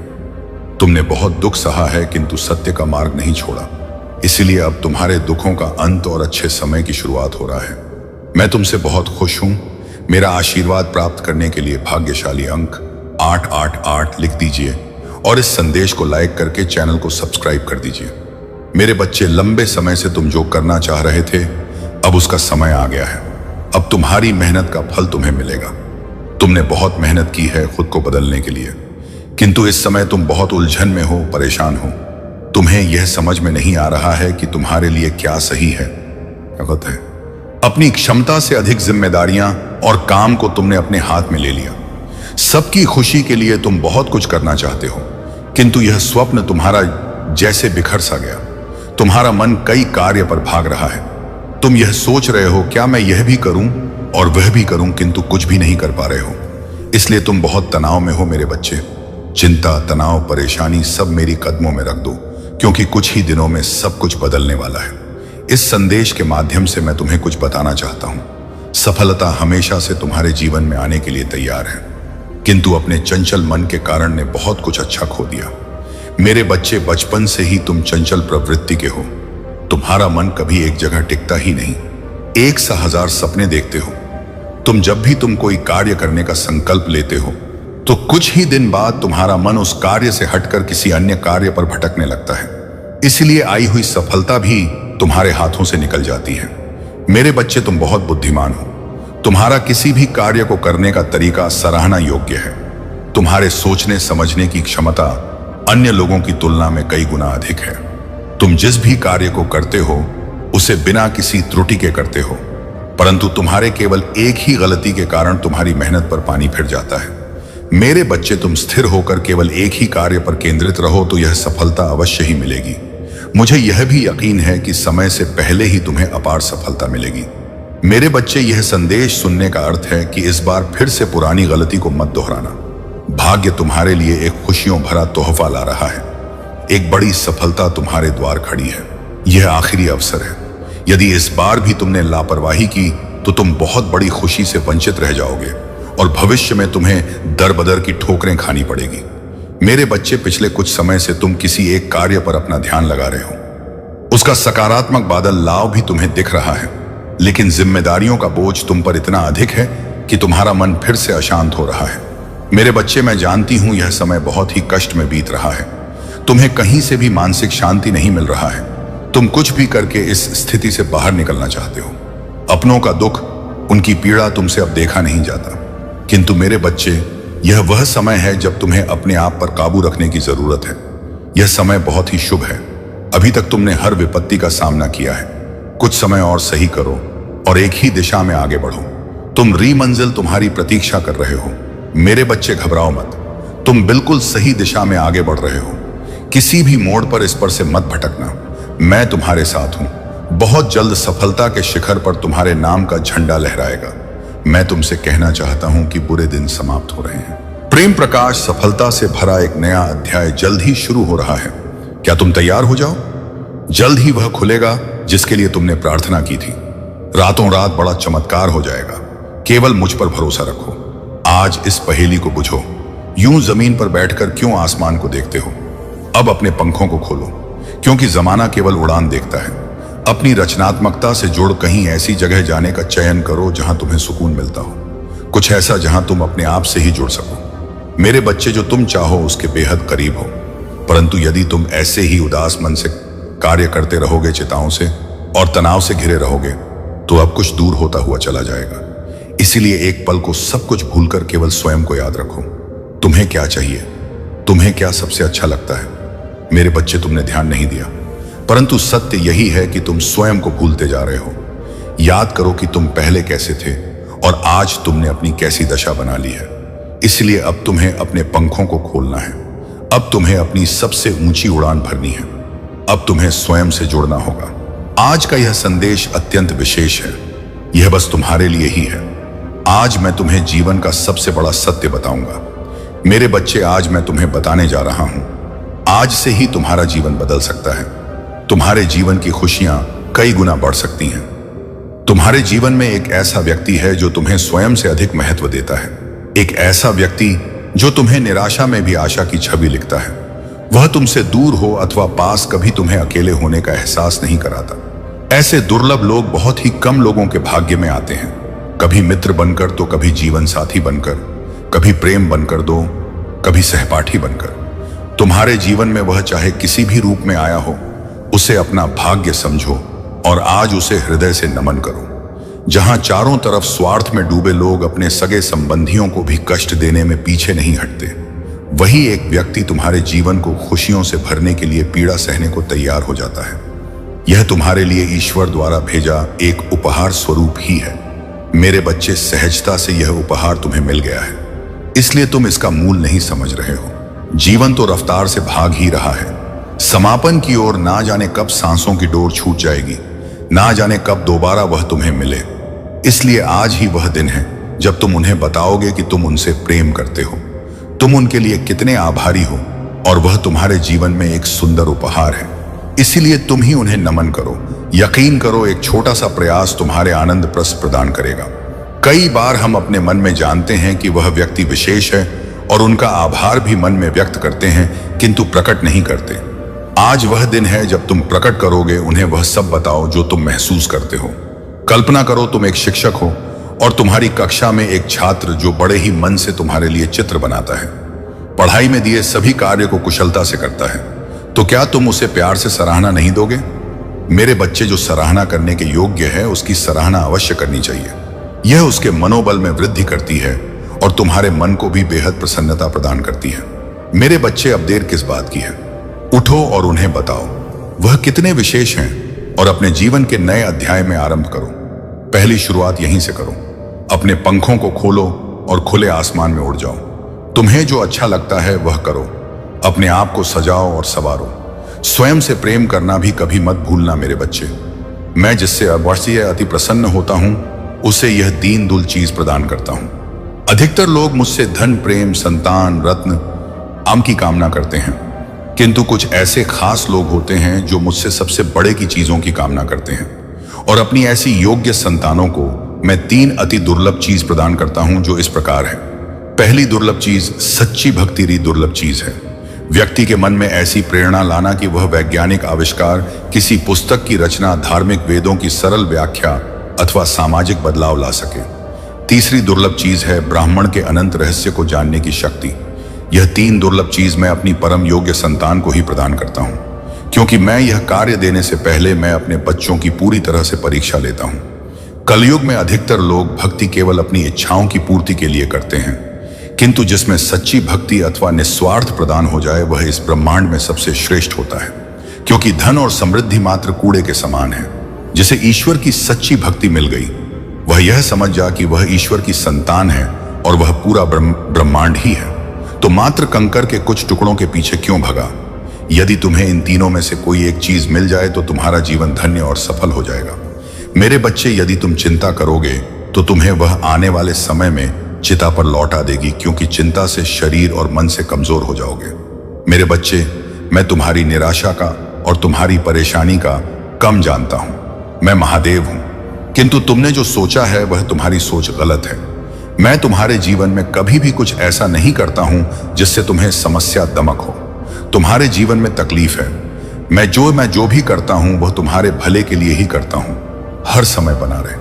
तुमने बहुत दुख सहा है, किंतु सत्य का मार्ग नहीं छोड़ा, इसलिए अब तुम्हारे दुखों का अंत और अच्छे समय की शुरुआत हो रहा है। मैं तुमसे बहुत खुश हूं। मेरा आशीर्वाद प्राप्त करने के लिए भाग्यशाली अंक 888 लिख दीजिए और इस संदेश को लाइक करके चैनल को सब्सक्राइब कर दीजिए। मेरे बच्चे, लंबे समय से तुम जो करना चाह रहे थे, अब उसका समय आ गया है। अब तुम्हारी मेहनत का फल तुम्हें मिलेगा। तुमने बहुत मेहनत की है खुद को बदलने के लिए, किंतु इस समय तुम बहुत उलझन में हो, परेशान हो। तुम्हें यह समझ में नहीं आ रहा है कि तुम्हारे लिए क्या सही है, क्या गलत है। अपनी क्षमता से अधिक जिम्मेदारियां और काम को तुमने अपने हाथ में ले लिया। सबकी खुशी के लिए तुम बहुत कुछ करना चाहते हो, किंतु यह स्वप्न तुम्हारा जैसे बिखर सा गया। तुम्हारा मन कई कार्य पर भाग रहा है। तुम यह सोच रहे हो, क्या मैं यह भी करूं और वह भी करूं, किंतु कुछ भी नहीं कर पा रहे हो। इसलिए तुम बहुत तनाव में हो मेरे बच्चे। चिंता, तनाव, परेशानी सब मेरी कदमों में रख दो, क्योंकि कुछ ही दिनों में सब कुछ बदलने वाला है। इस संदेश के माध्यम से मैं तुम्हें कुछ बताना चाहता हूं। सफलता हमेशा से तुम्हारे जीवन में आने के लिए तैयार है, किंतु अपने चंचल मन के कारण ने बहुत कुछ अच्छा खो दिया। मेरे बच्चे, बचपन से ही तुम चंचल प्रवृत्ति के हो। तुम्हारा मन कभी एक जगह टिकता ही नहीं, एक सा हजार सपने देखते हो। जब भी तुम कोई कार्य करने का संकल्प लेते हो, तो कुछ ही दिन बाद तुम्हारा मन उस कार्य से हटकर किसी अन्य कार्य पर भटकने लगता है। इसलिए आई हुई सफलता भी तुम्हारे हाथों से निकल जाती है। मेरे बच्चे, तुम बहुत बुद्धिमान हो। तुम्हारा किसी भी कार्य को करने का तरीका सराहना योग्य है। तुम्हारे सोचने समझने की क्षमता अन्य लोगों की तुलना में कई गुना अधिक है। तुम जिस भी कार्य को करते हो, उसे बिना किसी त्रुटि के करते हो, परंतु तुम्हारे केवल एक ही गलती के कारण तुम्हारी मेहनत पर पानी फिर जाता है। मेरे बच्चे, तुम स्थिर होकर केवल एक ही कार्य पर केंद्रित रहो तो यह सफलता अवश्य ही मिलेगी। मुझे यह भी यकीन है कि समय से पहले ही तुम्हें अपार सफलता मिलेगी। मेरे बच्चे, यह संदेश सुनने का अर्थ है कि इस बार फिर से पुरानी गलती को मत दोहराना। भाग्य तुम्हारे लिए एक खुशियों भरा तोहफा ला रहा है। एक बड़ी सफलता तुम्हारे द्वार खड़ी है। यह आखिरी अवसर है। यदि इस बार भी तुमने लापरवाही की तो तुम बहुत बड़ी खुशी से वंचित रह जाओगे और भविष्य में तुम्हें दर बदर की ठोकरें खानी पड़ेगी। मेरे बच्चे, पिछले कुछ समय से तुम किसी एक कार्य पर अपना ध्यान लगा रहे हो। उसका सकारात्मक बादल लाव भी तुम्हें दिख रहा है, लेकिन जिम्मेदारियों का बोझ तुम पर इतना अधिक है कि तुम्हारा मन फिर से अशांत हो रहा है। मेरे बच्चे, मैं जानती हूं यह समय बहुत ही कष्ट में बीत रहा है। तुम्हें कहीं से भी मानसिक शांति नहीं मिल रहा है। तुम कुछ भी करके इस स्थिति से बाहर निकलना चाहते हो। अपनों का दुख, उनकी पीड़ा तुमसे अब देखा नहीं जाता। किंतु मेरे बच्चे, यह वह समय है जब तुम्हें अपने आप पर काबू रखने की जरूरत है। यह समय बहुत ही शुभ है। अभी तक तुमने हर विपत्ति का सामना किया है। कुछ समय और सही करो और एक ही दिशा में आगे बढ़ो। तुम मंजिल तुम्हारी प्रतीक्षा कर रहे हो। मेरे बच्चे, घबराओ मत। तुम बिल्कुल सही दिशा में आगे बढ़ रहे हो। किसी भी मोड़ पर इस पर से मत भटकना। मैं तुम्हारे साथ हूं। बहुत जल्द सफलता के शिखर पर तुम्हारे नाम का झंडा लहराएगा। मैं तुमसे कहना चाहता हूं कि बुरे दिन समाप्त हो रहे हैं। प्रेम प्रकाश सफलता से भरा एक नया अध्याय जल्द ही शुरू हो रहा है। क्या तुम तैयार हो जाओ? जल्द ही वह खुलेगा जिसके लिए तुमने प्रार्थना की थी। रातों रात बड़ा चमत्कार हो जाएगा। केवल मुझ पर भरोसा रखो। आज इस पहेली को बुझो। यूं जमीन पर बैठकर क्यों आसमान को देखते हो? अब अपने पंखों को खोलो, क्योंकि जमाना केवल उड़ान देखता है। अपनी रचनात्मकता से जुड़ कहीं ऐसी जगह जाने का चयन करो जहां तुम्हें सुकून मिलता हो। कुछ ऐसा जहां तुम अपने आप से ही जुड़ सको। मेरे बच्चे, जो तुम चाहो उसके बेहद करीब हो, परंतु यदि तुम ऐसे ही उदास मन से कार्य करते रहोगे, चिंताओं से और तनाव से घिरे रहोगे, तो अब कुछ दूर होता हुआ चला जाएगा। इसीलिए एक पल को सब कुछ भूलकर केवल स्वयं को याद रखो। तुम्हें क्या चाहिए? तुम्हें क्या सबसे अच्छा लगता है? मेरे बच्चे, तुमने ध्यान नहीं दिया, परंतु सत्य यही है कि तुम स्वयं को भूलते जा रहे हो। याद करो कि तुम पहले कैसे थे और आज तुमने अपनी कैसी दशा बना ली है। इसलिए अब तुम्हें अपने पंखों को खोलना है। अब तुम्हें अपनी सबसे ऊंची उड़ान भरनी है। अब तुम्हें स्वयं से जुड़ना होगा। आज का यह संदेश अत्यंत विशेष है। यह बस तुम्हारे लिए ही है। आज मैं तुम्हें जीवन का सबसे बड़ा सत्य बताऊंगा। मेरे बच्चे, आज मैं तुम्हें बताने जा रहा हूं। आज से ही तुम्हारा जीवन बदल सकता है। तुम्हारे जीवन की खुशियां कई गुना बढ़ सकती हैं। तुम्हारे जीवन में एक ऐसा व्यक्ति है जो तुम्हें स्वयं से अधिक महत्व देता है। एक ऐसा व्यक्ति जो तुम्हें निराशा में भी आशा की छवि लिखता है। वह तुमसे दूर हो अथवा पास, कभी तुम्हें अकेले होने का एहसास नहीं कराता। ऐसे दुर्लभ लोग बहुत ही कम लोगों के भाग्य में आते हैं। कभी मित्र बनकर तो कभी जीवन साथी बनकर, कभी प्रेम बनकर कभी सहपाठी बनकर। तुम्हारे जीवन में वह चाहे किसी भी रूप में आया हो, उसे अपना भाग्य समझो और आज उसे हृदय से नमन करो। जहां चारों तरफ स्वार्थ में डूबे लोग अपने सगे संबंधियों को भी कष्ट देने में पीछे नहीं हटते, वही एक व्यक्ति तुम्हारे जीवन को खुशियों से भरने के लिए पीड़ा सहने को तैयार हो जाता है। यह तुम्हारे लिए ईश्वर द्वारा भेजा एक उपहार स्वरूप ही है। मेरे बच्चे, सहजता से यह उपहार तुम्हें मिल गया है, इसलिए तुम इसका मूल नहीं समझ रहे हो। जीवन तो रफ्तार से भाग ही रहा है, समापन की ओर। ना जाने कब सांसों की डोर छूट जाएगी, ना जाने कब दोबारा वह तुम्हें मिले। इसलिए आज ही वह दिन है जब तुम उन्हें बताओगे कि तुम उनसे प्रेम करते हो, तुम उनके लिए कितने आभारी हो, और वह तुम्हारे जीवन में एक सुंदर उपहार है। इसीलिए तुम ही उन्हें नमन करो। यकीन करो, एक छोटा सा प्रयास तुम्हारे आनंद प्रदान करेगा। कई बार हम अपने मन में जानते हैं कि वह व्यक्ति विशेष है और उनका आभार भी मन में व्यक्त करते हैं, किंतु प्रकट नहीं करते। आज वह दिन है जब तुम प्रकट करोगे। उन्हें वह सब बताओ जो तुम महसूस करते हो। कल्पना करो तुम एक शिक्षक हो और तुम्हारी कक्षा में एक छात्र जो बड़े ही मन से तुम्हारे लिए चित्र बनाता है, पढ़ाई में दिए सभी कार्य को कुशलता से करता है, तो क्या तुम उसे प्यार से सराहना नहीं दोगे? मेरे बच्चे, जो सराहना करने के योग्य है उसकी सराहना अवश्य करनी चाहिए। यह उसके मनोबल में वृद्धि करती है और तुम्हारे मन को भी बेहद प्रसन्नता प्रदान करती है। मेरे बच्चे, अब देर किस बात की है? उठो और उन्हें बताओ वह कितने विशेष हैं और अपने जीवन के नए अध्याय में आरंभ करो। पहली शुरुआत यहीं से करो। अपने पंखों को खोलो और खुले आसमान में उड़ जाओ। तुम्हें जो अच्छा लगता है वह करो। अपने आप को सजाओ और संवारो। स्वयं से प्रेम करना भी कभी मत भूलना मेरे बच्चे। मैं जिससे अवश्य अति प्रसन्न होता हूं, उसे यह दीन दुल चीज प्रदान करता हूं। अधिकतर लोग मुझसे धन, प्रेम, संतान, रत्न, आम की कामना करते हैं, किंतु कुछ ऐसे खास लोग होते हैं जो मुझसे सबसे बड़े की चीजों की कामना करते हैं। और अपनी ऐसी योग्य संतानों को मैं 3 अति दुर्लभ चीज प्रदान करता हूं, जो इस प्रकार है। पहली दुर्लभ चीज सच्ची भक्ति दुर्लभ चीज है। व्यक्ति के मन में ऐसी प्रेरणा लाना कि वह वैज्ञानिक आविष्कार, किसी पुस्तक की रचना, धार्मिक वेदों की सरल व्याख्या अथवा सामाजिक बदलाव ला सके। तीसरी दुर्लभ चीज है ब्राह्मण के अनंत रहस्य को जानने की शक्ति। यह 3 दुर्लभ चीज मैं अपनी परम योग्य संतान को ही प्रदान करता हूं, क्योंकि मैं यह कार्य देने से पहले मैं अपने बच्चों की पूरी तरह से परीक्षा लेता हूं। कलयुग में अधिकतर लोग भक्ति केवल अपनी इच्छाओं की पूर्ति के लिए करते हैं, किंतु जिसमें सच्ची भक्ति अथवा निस्वार्थ प्रदान हो जाए वह इस ब्रह्मांड में सबसे श्रेष्ठ होता है। क्योंकि धन और समृद्धि मात्र कूड़े के समान है। जिसे ईश्वर की सच्ची भक्ति मिल गई, वह यह समझ जा कि वह ईश्वर की संतान है और वह पूरा ब्रह्मांड ही है, तो मात्र कंकर के कुछ टुकड़ों के पीछे क्यों भगा? यदि तुम्हें इन तीनों में से कोई एक चीज मिल जाए तो तुम्हारा जीवन धन्य और सफल हो जाएगा। मेरे बच्चे, यदि तुम चिंता करोगे तो तुम्हें वह आने वाले समय में चिता पर लौटा देगी, क्योंकि चिंता से शरीर और मन से कमजोर हो जाओगे। मेरे बच्चे, मैं तुम्हारी निराशा का और तुम्हारी परेशानी का कम जानता हूं। मैं महादेव हूं, किंतु तुमने जो सोचा है वह तुम्हारी सोच गलत है। मैं तुम्हारे जीवन में कभी भी कुछ ऐसा नहीं करता हूं जिससे तुम्हें समस्या दमक हो, तुम्हारे जीवन में तकलीफ है। मैं जो भी करता हूं वह तुम्हारे भले के लिए ही करता हूं, हर समय बना रहे।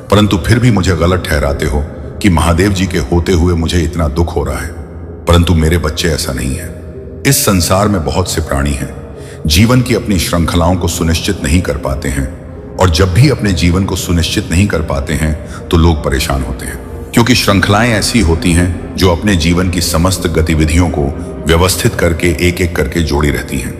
परंतु फिर भी मुझे गलत ठहराते हो कि महादेव जी के होते हुए मुझे इतना दुख हो रहा है। परंतु मेरे बच्चे, ऐसा नहीं है। इस संसार में बहुत से प्राणी हैं, जीवन की अपनी श्रृंखलाओं को सुनिश्चित नहीं कर पाते हैं, और जब भी अपने जीवन को सुनिश्चित नहीं कर पाते हैं तो लोग परेशान होते हैं, क्योंकि श्रृंखलाएं ऐसी होती हैं जो अपने जीवन की समस्त गतिविधियों को व्यवस्थित करके एक एक करके जोड़ी रहती हैं।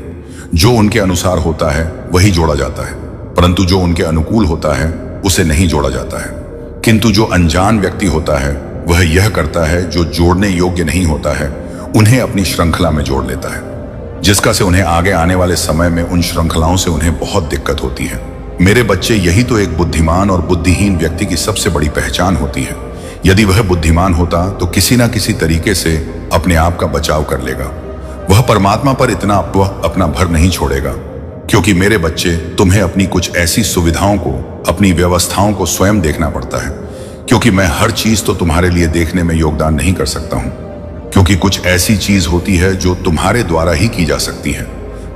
जो उनके अनुसार होता है वही जोड़ा जाता है, परंतु जो उनके अनुकूल होता है उसे नहीं जोड़ा जाता है। किंतु जो अनजान व्यक्ति होता है वह यह करता है जो जोड़ने योग्य नहीं होता है, उन्हें अपनी श्रृंखला में जोड़ लेता है, जिसका से उन्हें आगे आने वाले समय में उन श्रृंखलाओं से उन्हें बहुत दिक्कत होती है। मेरे बच्चे, यही तो एक बुद्धिमान और बुद्धिहीन व्यक्ति की सबसे बड़ी पहचान होती है। यदि वह बुद्धिमान होता तो किसी ना किसी तरीके से अपने आप का बचाव कर लेगा। वह परमात्मा पर इतना अपना भर नहीं छोड़ेगा, क्योंकि मेरे बच्चे, तुम्हें अपनी कुछ ऐसी सुविधाओं को, अपनी व्यवस्थाओं को स्वयं देखना पड़ता है, क्योंकि मैं हर चीज तो तुम्हारे लिए देखने में योगदान नहीं कर सकता हूं। क्योंकि कुछ ऐसी चीज होती है जो तुम्हारे द्वारा ही की जा सकती है,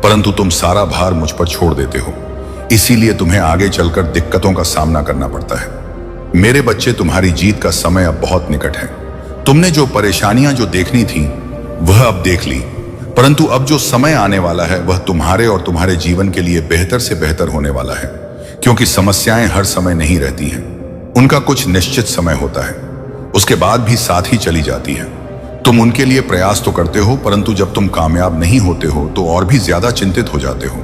परंतु तुम सारा भार मुझ पर छोड़ देते हो, इसीलिए तुम्हें आगे चलकर दिक्कतों का सामना करना पड़ता है। मेरे बच्चे, तुम्हारी जीत का समय अब बहुत निकट है। तुमने जो परेशानियां जो देखनी थी वह अब देख ली, परंतु अब जो समय आने वाला है वह तुम्हारे और तुम्हारे जीवन के लिए बेहतर से बेहतर होने वाला है, क्योंकि समस्याएं हर समय नहीं रहती हैं। उनका कुछ निश्चित समय होता है, उसके बाद भी साथ ही चली जाती है। तुम उनके लिए प्रयास तो करते हो, परंतु जब तुम कामयाब नहीं होते हो तो और भी ज्यादा चिंतित हो जाते हो।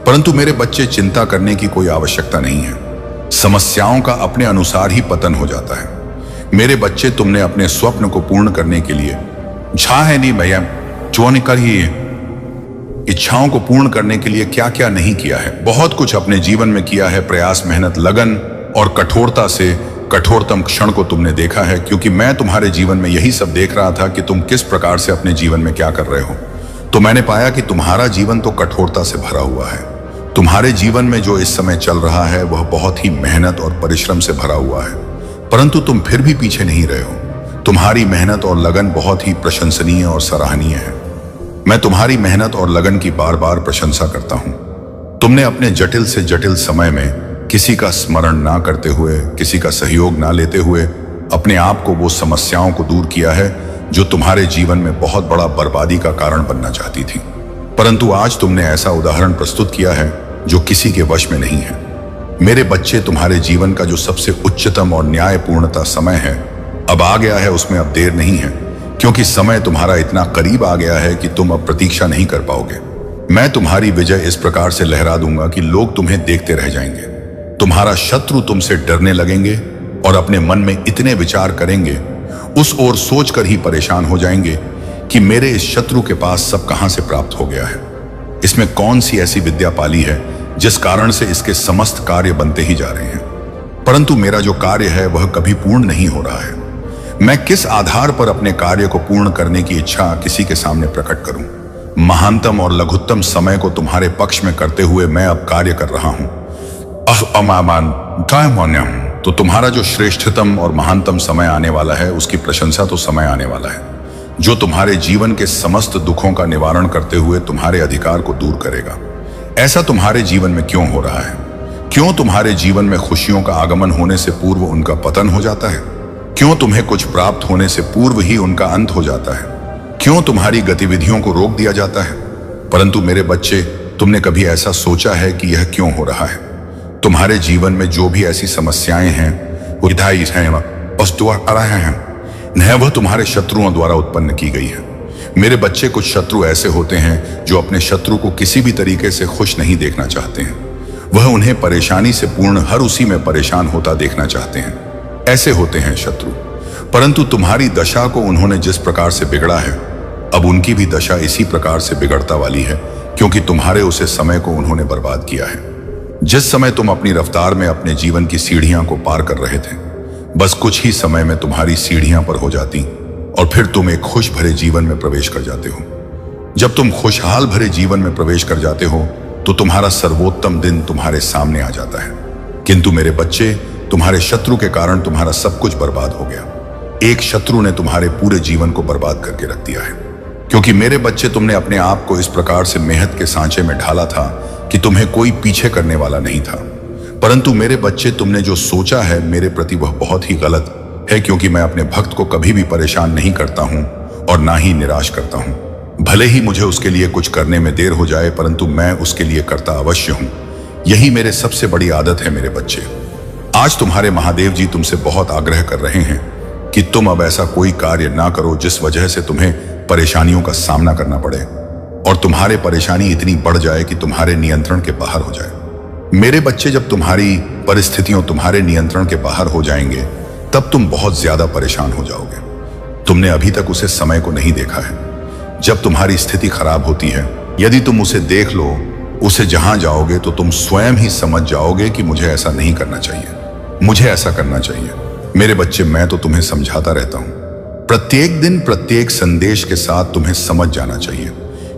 परंतु मेरे बच्चे, चिंता करने की कोई आवश्यकता नहीं है। समस्याओं का अपने अनुसार ही पतन हो जाता है। मेरे बच्चे, तुमने अपने स्वप्न को पूर्ण करने के लिए भैया चोन कर ही इच्छाओं को पूर्ण करने के लिए क्या क्या नहीं किया है। बहुत कुछ अपने जीवन में किया है। प्रयास, मेहनत, लगन और कठोरता से कठोरतम क्षण को तुमने देखा है, क्योंकि मैं तुम्हारे जीवन में यही सब देख रहा था कि तुम किस प्रकार से अपने जीवन में क्या कर रहे हो। तो मैंने पाया कि तुम्हारा जीवन तो कठोरता से भरा हुआ है। तुम्हारे जीवन में जो इस समय चल रहा है वह बहुत ही मेहनत और परिश्रम से भरा हुआ है, परंतु तुम फिर भी पीछे नहीं रहे हो। तुम्हारी मेहनत और लगन बहुत ही प्रशंसनीय और सराहनीय है। मैं तुम्हारी मेहनत और लगन की बार बार प्रशंसा करता हूं। तुमने अपने जटिल से जटिल समय में किसी का स्मरण ना करते हुए, किसी का सहयोग ना लेते हुए अपने आप को वो समस्याओं को दूर किया है जो तुम्हारे जीवन में बहुत बड़ा बर्बादी का कारण बनना चाहती थी। परंतु आज तुमने ऐसा उदाहरण प्रस्तुत किया है जो किसी के वश में नहीं है। मेरे बच्चे, तुम्हारे जीवन का जो सबसे उच्चतम और न्यायपूर्णता समय है अब आ गया है, उसमें अब देर नहीं है, क्योंकि समय तुम्हारा इतना करीब आ गया है कि तुम अब प्रतीक्षा नहीं कर पाओगे। मैं तुम्हारी विजय इस प्रकार से लहरा दूंगा कि लोग तुम्हें देखते रह जाएंगे। तुम्हारा शत्रु तुमसे डरने लगेंगे और अपने मन में इतने विचार करेंगे, उस ओर सोचकर ही परेशान हो जाएंगे कि मेरे इस शत्रु के पास सब कहां से प्राप्त हो गया है। इसमें कौन सी ऐसी विद्या पाली है जिस कारण से इसके समस्त कार्य बनते ही जा रहे हैं, परंतु मेरा जो कार्य है वह कभी पूर्ण नहीं हो रहा है। मैं किस आधार पर अपने कार्य को पूर्ण करने की इच्छा किसी के सामने प्रकट करूं? महानतम और लघुत्तम समय को तुम्हारे पक्ष में करते हुए मैं अब कार्य कर रहा हूं। तो तुम्हारा जो श्रेष्ठतम और महानतम समय आने वाला है, उसकी प्रशंसा तो समय आने वाला है जो तुम्हारे जीवन के समस्त दुखों का निवारण करते हुए तुम्हारे अधिकार को दूर करेगा। ऐसा तुम्हारे जीवन में क्यों हो रहा है? क्यों तुम्हारे जीवन में खुशियों का आगमन होने से पूर्व उनका पतन हो जाता है? क्यों तुम्हें कुछ प्राप्त होने से पूर्व ही उनका अंत हो जाता है? क्यों तुम्हारी गतिविधियों को रोक दिया जाता है? परंतु मेरे बच्चे, तुमने कभी ऐसा सोचा है कि यह क्यों हो रहा है? तुम्हारे जीवन में जो भी ऐसी समस्याएं हैं वह तुम्हारे शत्रुओं द्वारा उत्पन्न की गई है। मेरे बच्चे, कुछ शत्रु ऐसे होते हैं जो अपने शत्रु को किसी भी तरीके से खुश नहीं देखना चाहते हैं। वह उन्हें परेशानी से पूर्ण हर उसी में परेशान होता देखना चाहते हैं। ऐसे होते हैं शत्रु। परंतु तुम्हारी दशा को उन्होंने जिस प्रकार से बिगड़ा है, अब उनकी भी दशा इसी प्रकार से बिगड़ता वाली है, क्योंकि तुम्हारे उसे समय को उन्होंने बर्बाद किया है। जिस समय तुम अपनी रफ्तार में अपने जीवन की सीढ़ियां को पार कर रहे थे, बस कुछ ही समय में तुम्हारी सीढ़ियां पर हो जाती और फिर तुम एक खुश भरे जीवन में प्रवेश कर जाते हो। जब तुम खुशहाल भरे जीवन में प्रवेश कर जाते हो तो तुम्हारा सर्वोत्तम दिन तुम्हारे सामने आ जाता है। किंतु मेरे बच्चे, तुम्हारे शत्रु के कारण तुम्हारा सब कुछ बर्बाद हो गया। एक शत्रु ने तुम्हारे पूरे जीवन को बर्बाद करके रख दिया है, क्योंकि मेरे बच्चे, तुमने अपने आप को इस प्रकार से मेहनत के सांचे में ढाला था कि तुम्हें कोई पीछे करने वाला नहीं था। परंतु मेरे बच्चे, तुमने जो सोचा है मेरे प्रति वह बहुत ही गलत है, क्योंकि मैं अपने भक्त को कभी भी परेशान नहीं करता हूं और ना ही निराश करता हूं। भले ही मुझे उसके लिए कुछ करने में देर हो जाए, परंतु मैं उसके लिए करता अवश्य हूं। यही मेरे सबसे बड़ी आदत है। मेरे बच्चे, आज तुम्हारे महादेव जी तुमसे बहुत आग्रह कर रहे हैं कि तुम अब ऐसा कोई कार्य ना करो जिस वजह से तुम्हें परेशानियों का सामना करना पड़े और तुम्हारे परेशानी इतनी बढ़ जाए कि तुम्हारे नियंत्रण के बाहर हो जाए। मेरे बच्चे, जब तुम्हारी परिस्थितियों तुम्हारे नियंत्रण के बाहर हो जाएंगे तब तुम बहुत ज्यादा परेशान हो जाओगे। तुमने अभी तक उसे समय को नहीं देखा है जब तुम्हारी स्थिति खराब होती है। यदि तुम उसे देख लो, उसे जहां जाओगे तो तुम स्वयं ही समझ जाओगे कि मुझे ऐसा नहीं करना चाहिए, मुझे ऐसा करना चाहिए। मेरे बच्चे, मैं तो तुम्हें समझाता रहता हूं। प्रत्येक दिन प्रत्येक संदेश के साथ तुम्हें समझ जाना चाहिए,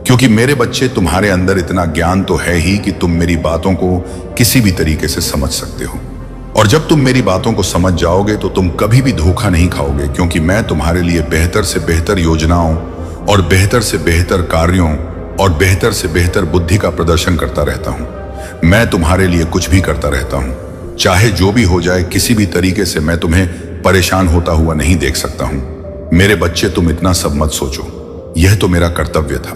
क्योंकि मेरे बच्चे, तुम्हारे अंदर इतना ज्ञान तो है ही कि तुम मेरी बातों को किसी भी तरीके से समझ सकते हो। और जब तुम मेरी बातों को समझ जाओगे तो तुम कभी भी धोखा नहीं खाओगे, क्योंकि मैं तुम्हारे लिए बेहतर से बेहतर योजनाओं और बेहतर से बेहतर कार्यों और बेहतर से बेहतर बुद्धि का प्रदर्शन करता रहता हूं। मैं तुम्हारे लिए कुछ भी करता रहता हूं, चाहे जो भी हो जाए। किसी भी तरीके से मैं तुम्हें परेशान होता हुआ नहीं देख सकता हूं। मेरे बच्चे, तुम इतना सब मत सोचो। यह तो मेरा कर्तव्य था,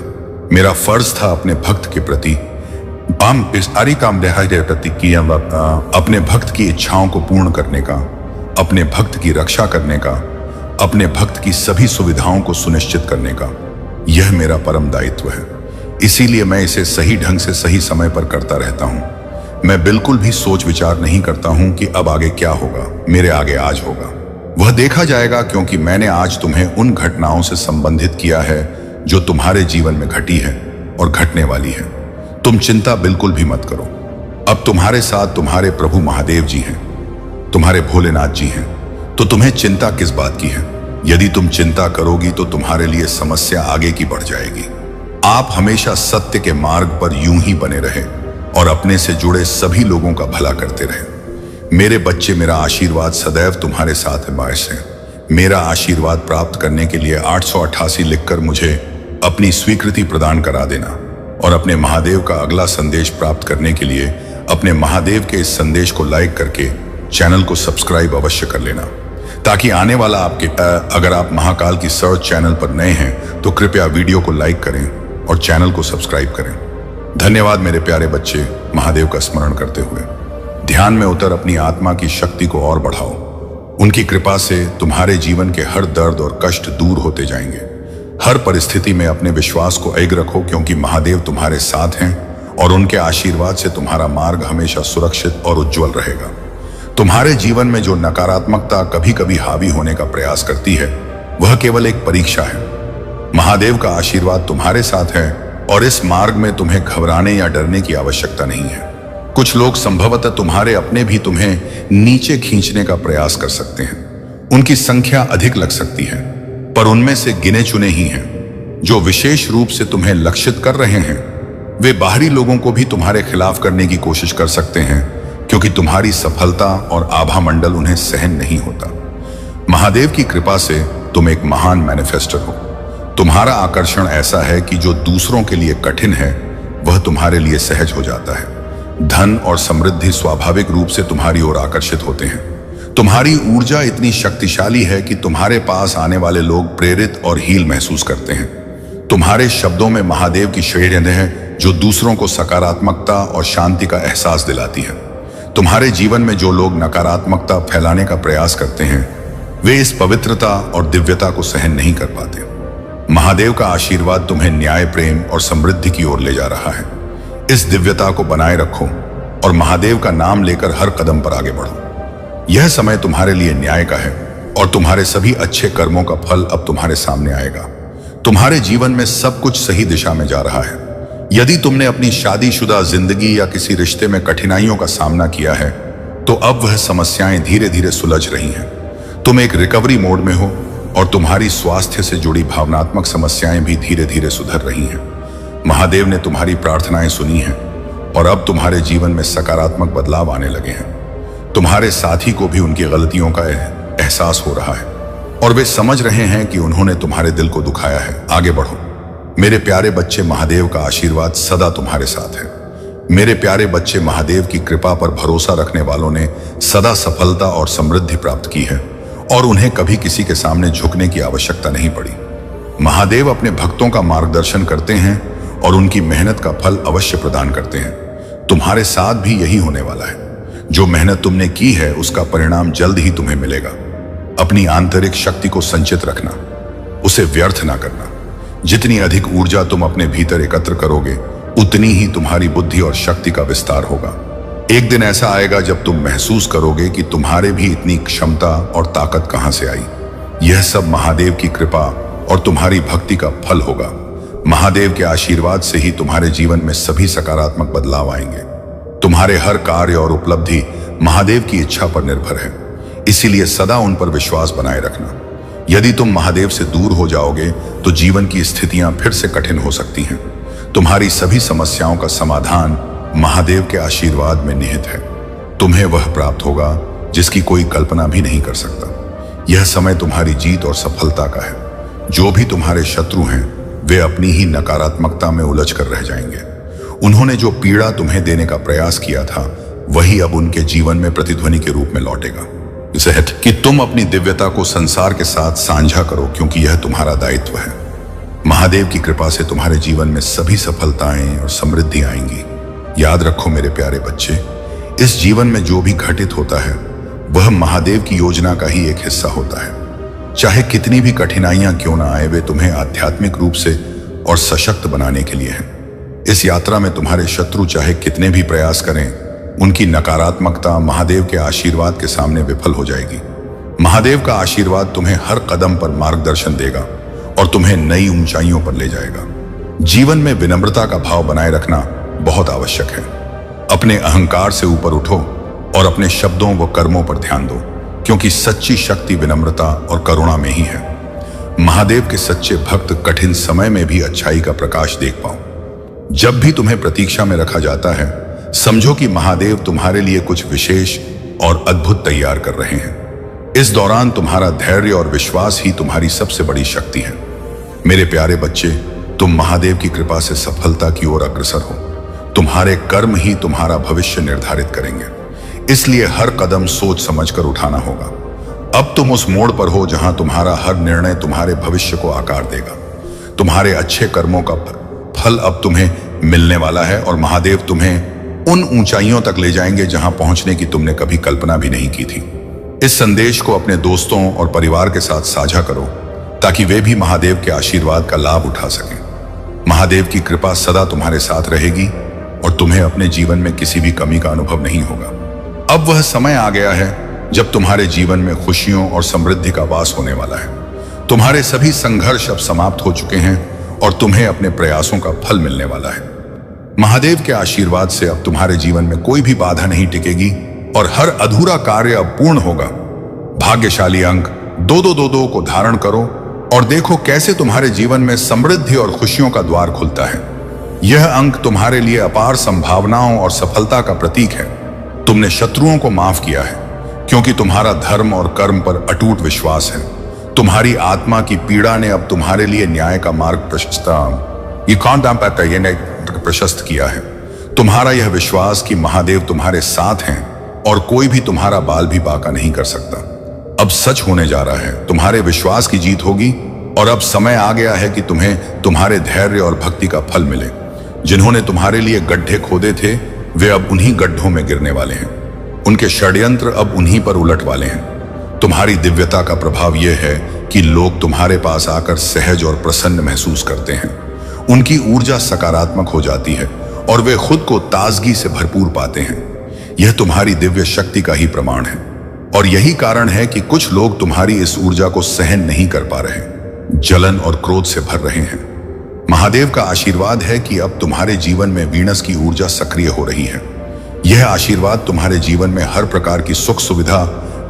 मेरा फर्ज था अपने भक्त के प्रति अपने भक्त की इच्छाओं को पूर्ण करने का, अपने भक्त की रक्षा करने का, अपने भक्त की सभी सुविधाओं को सुनिश्चित करने का। यह मेरा परम दायित्व है, इसीलिए मैं इसे सही ढंग से सही समय पर करता रहता हूँ। मैं बिल्कुल भी सोच विचार नहीं करता हूँ कि अब आगे क्या होगा, मेरे आगे आज होगा वह देखा जाएगा, क्योंकि मैंने आज तुम्हें उन घटनाओं से संबंधित किया है जो तुम्हारे जीवन में घटी है और घटने वाली है। तुम चिंता बिल्कुल भी मत करो। अब तुम्हारे साथ तुम्हारे प्रभु महादेव जी हैं, तुम्हारे भोलेनाथ जी हैं, तो तुम्हें चिंता किस बात की है? यदि तुम चिंता करोगी तो तुम्हारे लिए समस्या आगे की बढ़ जाएगी। आप हमेशा सत्य के मार्ग पर यूं ही बने रहे और अपने से जुड़े सभी लोगों का भला करते रहे। मेरे बच्चे, मेरा आशीर्वाद सदैव तुम्हारे साथ है। बायस है मेरा आशीर्वाद प्राप्त करने के लिए 888 लिखकर मुझे अपनी स्वीकृति प्रदान करा देना, और अपने महादेव का अगला संदेश प्राप्त करने के लिए अपने महादेव के इस संदेश को लाइक करके चैनल को सब्सक्राइब अवश्य कर लेना, ताकि आने वाला आपके अगर आप महाकाल की सर्च चैनल पर नए हैं तो कृपया वीडियो को लाइक करें और चैनल को सब्सक्राइब करें। धन्यवाद मेरे प्यारे बच्चे। महादेव का स्मरण करते हुए ध्यान में उतर अपनी आत्मा की शक्ति को और बढ़ाओ। उनकी कृपा से तुम्हारे जीवन के हर दर्द और कष्ट दूर होते जाएंगे। हर परिस्थिति में अपने विश्वास को अडिग रखो, क्योंकि महादेव तुम्हारे साथ हैं और उनके आशीर्वाद से तुम्हारा मार्ग हमेशा सुरक्षित और उज्जवल रहेगा। तुम्हारे जीवन में जो नकारात्मकता कभी कभी हावी होने का प्रयास करती है, वह केवल एक परीक्षा है। महादेव का आशीर्वाद तुम्हारे साथ है और इस मार्ग में तुम्हें घबराने या डरने की आवश्यकता नहीं है। कुछ लोग संभवतः तुम्हारे अपने भी तुम्हें नीचे खींचने का प्रयास कर सकते हैं। उनकी संख्या अधिक लग सकती है, पर उनमें से गिने चुने ही हैं जो विशेष रूप से तुम्हें लक्षित कर रहे हैं। वे बाहरी लोगों को भी तुम्हारे खिलाफ करने की कोशिश कर सकते हैं, क्योंकि तुम्हारी सफलता और आभा मंडल उन्हें सहन नहीं होता। महादेव की कृपा से तुम एक महान मैनिफेस्टर हो। तुम्हारा आकर्षण ऐसा है कि जो दूसरों के लिए कठिन है, वह तुम्हारे लिए सहज हो जाता है। धन और समृद्धि स्वाभाविक रूप से तुम्हारी ओर आकर्षित होते हैं। तुम्हारी ऊर्जा इतनी शक्तिशाली है कि तुम्हारे पास आने वाले लोग प्रेरित और हील महसूस करते हैं। तुम्हारे शब्दों में महादेव की शक्ति है, जो दूसरों को सकारात्मकता और शांति का एहसास दिलाती है। तुम्हारे जीवन में जो लोग नकारात्मकता फैलाने का प्रयास करते हैं, वे इस पवित्रता और दिव्यता को सहन नहीं कर पाते। महादेव का आशीर्वाद तुम्हें न्याय, प्रेम और समृद्धि की ओर ले जा रहा है। इस दिव्यता को बनाए रखो और महादेव का नाम लेकर हर कदम पर आगे बढ़ो। यह समय तुम्हारे लिए न्याय का है और तुम्हारे सभी अच्छे कर्मों का फल अब तुम्हारे सामने आएगा। तुम्हारे जीवन में सब कुछ सही दिशा में जा रहा है। यदि तुमने अपनी शादीशुदा जिंदगी या किसी रिश्ते में कठिनाइयों का सामना किया है, तो अब वह समस्याएं धीरे धीरे सुलझ रही हैं। तुम एक रिकवरी मोड में हो और तुम्हारी स्वास्थ्य से जुड़ी भावनात्मक समस्याएं भी धीरे धीरे सुधर रही हैं। महादेव ने तुम्हारी प्रार्थनाएं सुनी हैं और अब तुम्हारे जीवन में सकारात्मक बदलाव आने लगे हैं। तुम्हारे साथी को भी उनकी गलतियों का एहसास हो रहा है और वे समझ रहे हैं कि उन्होंने तुम्हारे दिल को दुखाया है। आगे बढ़ो मेरे प्यारे बच्चे, महादेव का आशीर्वाद सदा तुम्हारे साथ है। मेरे प्यारे बच्चे, महादेव की कृपा पर भरोसा रखने वालों ने सदा सफलता और समृद्धि प्राप्त की है और उन्हें कभी किसी के सामने झुकने की आवश्यकता नहीं पड़ी। महादेव अपने भक्तों का मार्गदर्शन करते हैं और उनकी मेहनत का फल अवश्य प्रदान करते हैं। तुम्हारे साथ भी यही होने वाला है। जो मेहनत तुमने की है, उसका परिणाम जल्द ही तुम्हें मिलेगा। अपनी आंतरिक शक्ति को संचित रखना, उसे व्यर्थ ना करना। जितनी अधिक ऊर्जा तुम अपने भीतर एकत्र करोगे, उतनी ही तुम्हारी बुद्धि और शक्ति का विस्तार होगा। एक दिन ऐसा आएगा जब तुम महसूस करोगे कि तुम्हारे भी इतनी क्षमता और ताकत कहां से आई। यह सब महादेव की कृपा और तुम्हारी भक्ति का फल होगा। महादेव के आशीर्वाद से ही तुम्हारे जीवन में सभी सकारात्मक बदलाव आएंगे। तुम्हारे हर कार्य और उपलब्धि महादेव की इच्छा पर निर्भर है, इसीलिए सदा उन पर विश्वास बनाए रखना। यदि तुम महादेव से दूर हो जाओगे तो जीवन की स्थितियां फिर से कठिन हो सकती हैं। तुम्हारी सभी समस्याओं का समाधान महादेव के आशीर्वाद में निहित है। तुम्हें वह प्राप्त होगा जिसकी कोई कल्पना भी नहीं कर सकता। यह समय तुम्हारी जीत और सफलता का है। जो भी तुम्हारे शत्रु हैं, वे अपनी ही नकारात्मकता में उलझ कर रह जाएंगे। उन्होंने जो पीड़ा तुम्हें देने का प्रयास किया था, वही अब उनके जीवन में प्रतिध्वनि के रूप में लौटेगा। कि तुम अपनी दिव्यता को संसार के साथ साझा करो, क्योंकि यह तुम्हारा दायित्व है। महादेव की कृपा से तुम्हारे जीवन में सभी सफलताएं और समृद्धि आएंगी। याद रखो मेरे प्यारे बच्चे, इस जीवन में जो भी घटित होता है वह महादेव की योजना का ही एक हिस्सा होता है। चाहे कितनी भी कठिनाइयां क्यों ना आए, वे तुम्हें आध्यात्मिक रूप से और सशक्त बनाने के लिए हैं। इस यात्रा में तुम्हारे शत्रु चाहे कितने भी प्रयास करें, उनकी नकारात्मकता महादेव के आशीर्वाद के सामने विफल हो जाएगी। महादेव का आशीर्वाद तुम्हें हर कदम पर मार्गदर्शन देगा और तुम्हें नई ऊंचाइयों पर ले जाएगा। जीवन में विनम्रता का भाव बनाए रखना बहुत आवश्यक है। अपने अहंकार से ऊपर उठो और अपने शब्दों व कर्मों पर ध्यान दो, क्योंकि सच्ची शक्ति विनम्रता और करुणा में ही है। महादेव के सच्चे भक्त कठिन समय में भी अच्छाई का प्रकाश देख पाओ। जब भी तुम्हें प्रतीक्षा में रखा जाता है, समझो कि महादेव तुम्हारे लिए कुछ विशेष और अद्भुत तैयार कर रहे हैं। इस दौरान तुम्हारा धैर्य और विश्वास ही तुम्हारी सबसे बड़ी शक्ति है। मेरे प्यारे बच्चे, तुम महादेव की कृपा से सफलता की ओर अग्रसर हो। तुम्हारे कर्म ही तुम्हारा भविष्य निर्धारित करेंगे, इसलिए हर कदम सोच समझकर उठाना होगा। अब तुम उस मोड़ पर हो जहां तुम्हारा हर निर्णय तुम्हारे भविष्य को आकार देगा। तुम्हारे अच्छे कर्मों का फल अब तुम्हें मिलने वाला है और महादेव तुम्हें उन ऊंचाइयों तक ले जाएंगे जहां पहुंचने की तुमने कभी कल्पना भी नहीं की थी। इस संदेश को अपने दोस्तों और परिवार के साथ साझा करो, ताकि वे भी महादेव के आशीर्वाद का लाभ उठा सकें। महादेव की कृपा सदा तुम्हारे साथ रहेगी और तुम्हें अपने जीवन में किसी भी कमी का अनुभव नहीं होगा। अब वह समय आ गया है जब तुम्हारे जीवन में खुशियों और समृद्धि का वास होने वाला है। तुम्हारे सभी संघर्ष अब समाप्त हो चुके हैं और तुम्हें अपने प्रयासों का फल मिलने वाला है। महादेव के आशीर्वाद से अब तुम्हारे जीवन में कोई भी बाधा नहीं टिकेगी और हर अधूरा कार्य अब पूर्ण होगा। भाग्यशाली अंक 2222 को धारण करो और देखो कैसे तुम्हारे जीवन में समृद्धि और खुशियों का द्वार खुलता है। यह अंक तुम्हारे लिए अपार संभावनाओं और सफलता का प्रतीक है। तुमने शत्रुओं को माफ किया है, क्योंकि तुम्हारा धर्म और कर्म पर अटूट विश्वास है। तुम्हारी आत्मा की पीड़ा ने अब तुम्हारे लिए न्याय का मार्ग प्रशस्त किया है। तुम्हारा यह विश्वास कि महादेव तुम्हारे साथ हैं और कोई भी तुम्हारा बाल भी बांका नहीं कर सकता, अब सच होने जा रहा है। तुम्हारे विश्वास की जीत होगी और अब समय आ गया है कि तुम्हें तुम्हारे धैर्य और भक्ति का फल मिले। जिन्होंने तुम्हारे लिए गड्ढे खोदे थे, वे अब उन्हीं गड्ढों में गिरने वाले हैं। उनके षड्यंत्र अब उन्हीं पर उलट वाले हैं। तुम्हारी दिव्यता का प्रभाव यह है कि लोग तुम्हारे पास आकर सहज और प्रसन्न महसूस करते हैं। उनकी ऊर्जा सकारात्मक हो जाती है और वे खुद को ताजगी से भरपूर पाते हैं। यह तुम्हारी दिव्य शक्ति का ही प्रमाण है और यही कारण है कि कुछ लोग तुम्हारी इस ऊर्जा को सहन नहीं कर पा रहे, जलन और क्रोध से भर रहे हैं। महादेव का आशीर्वाद है कि अब तुम्हारे जीवन में वीनस की ऊर्जा सक्रिय हो रही है। यह आशीर्वाद तुम्हारे जीवन में हर प्रकार की सुख सुविधा,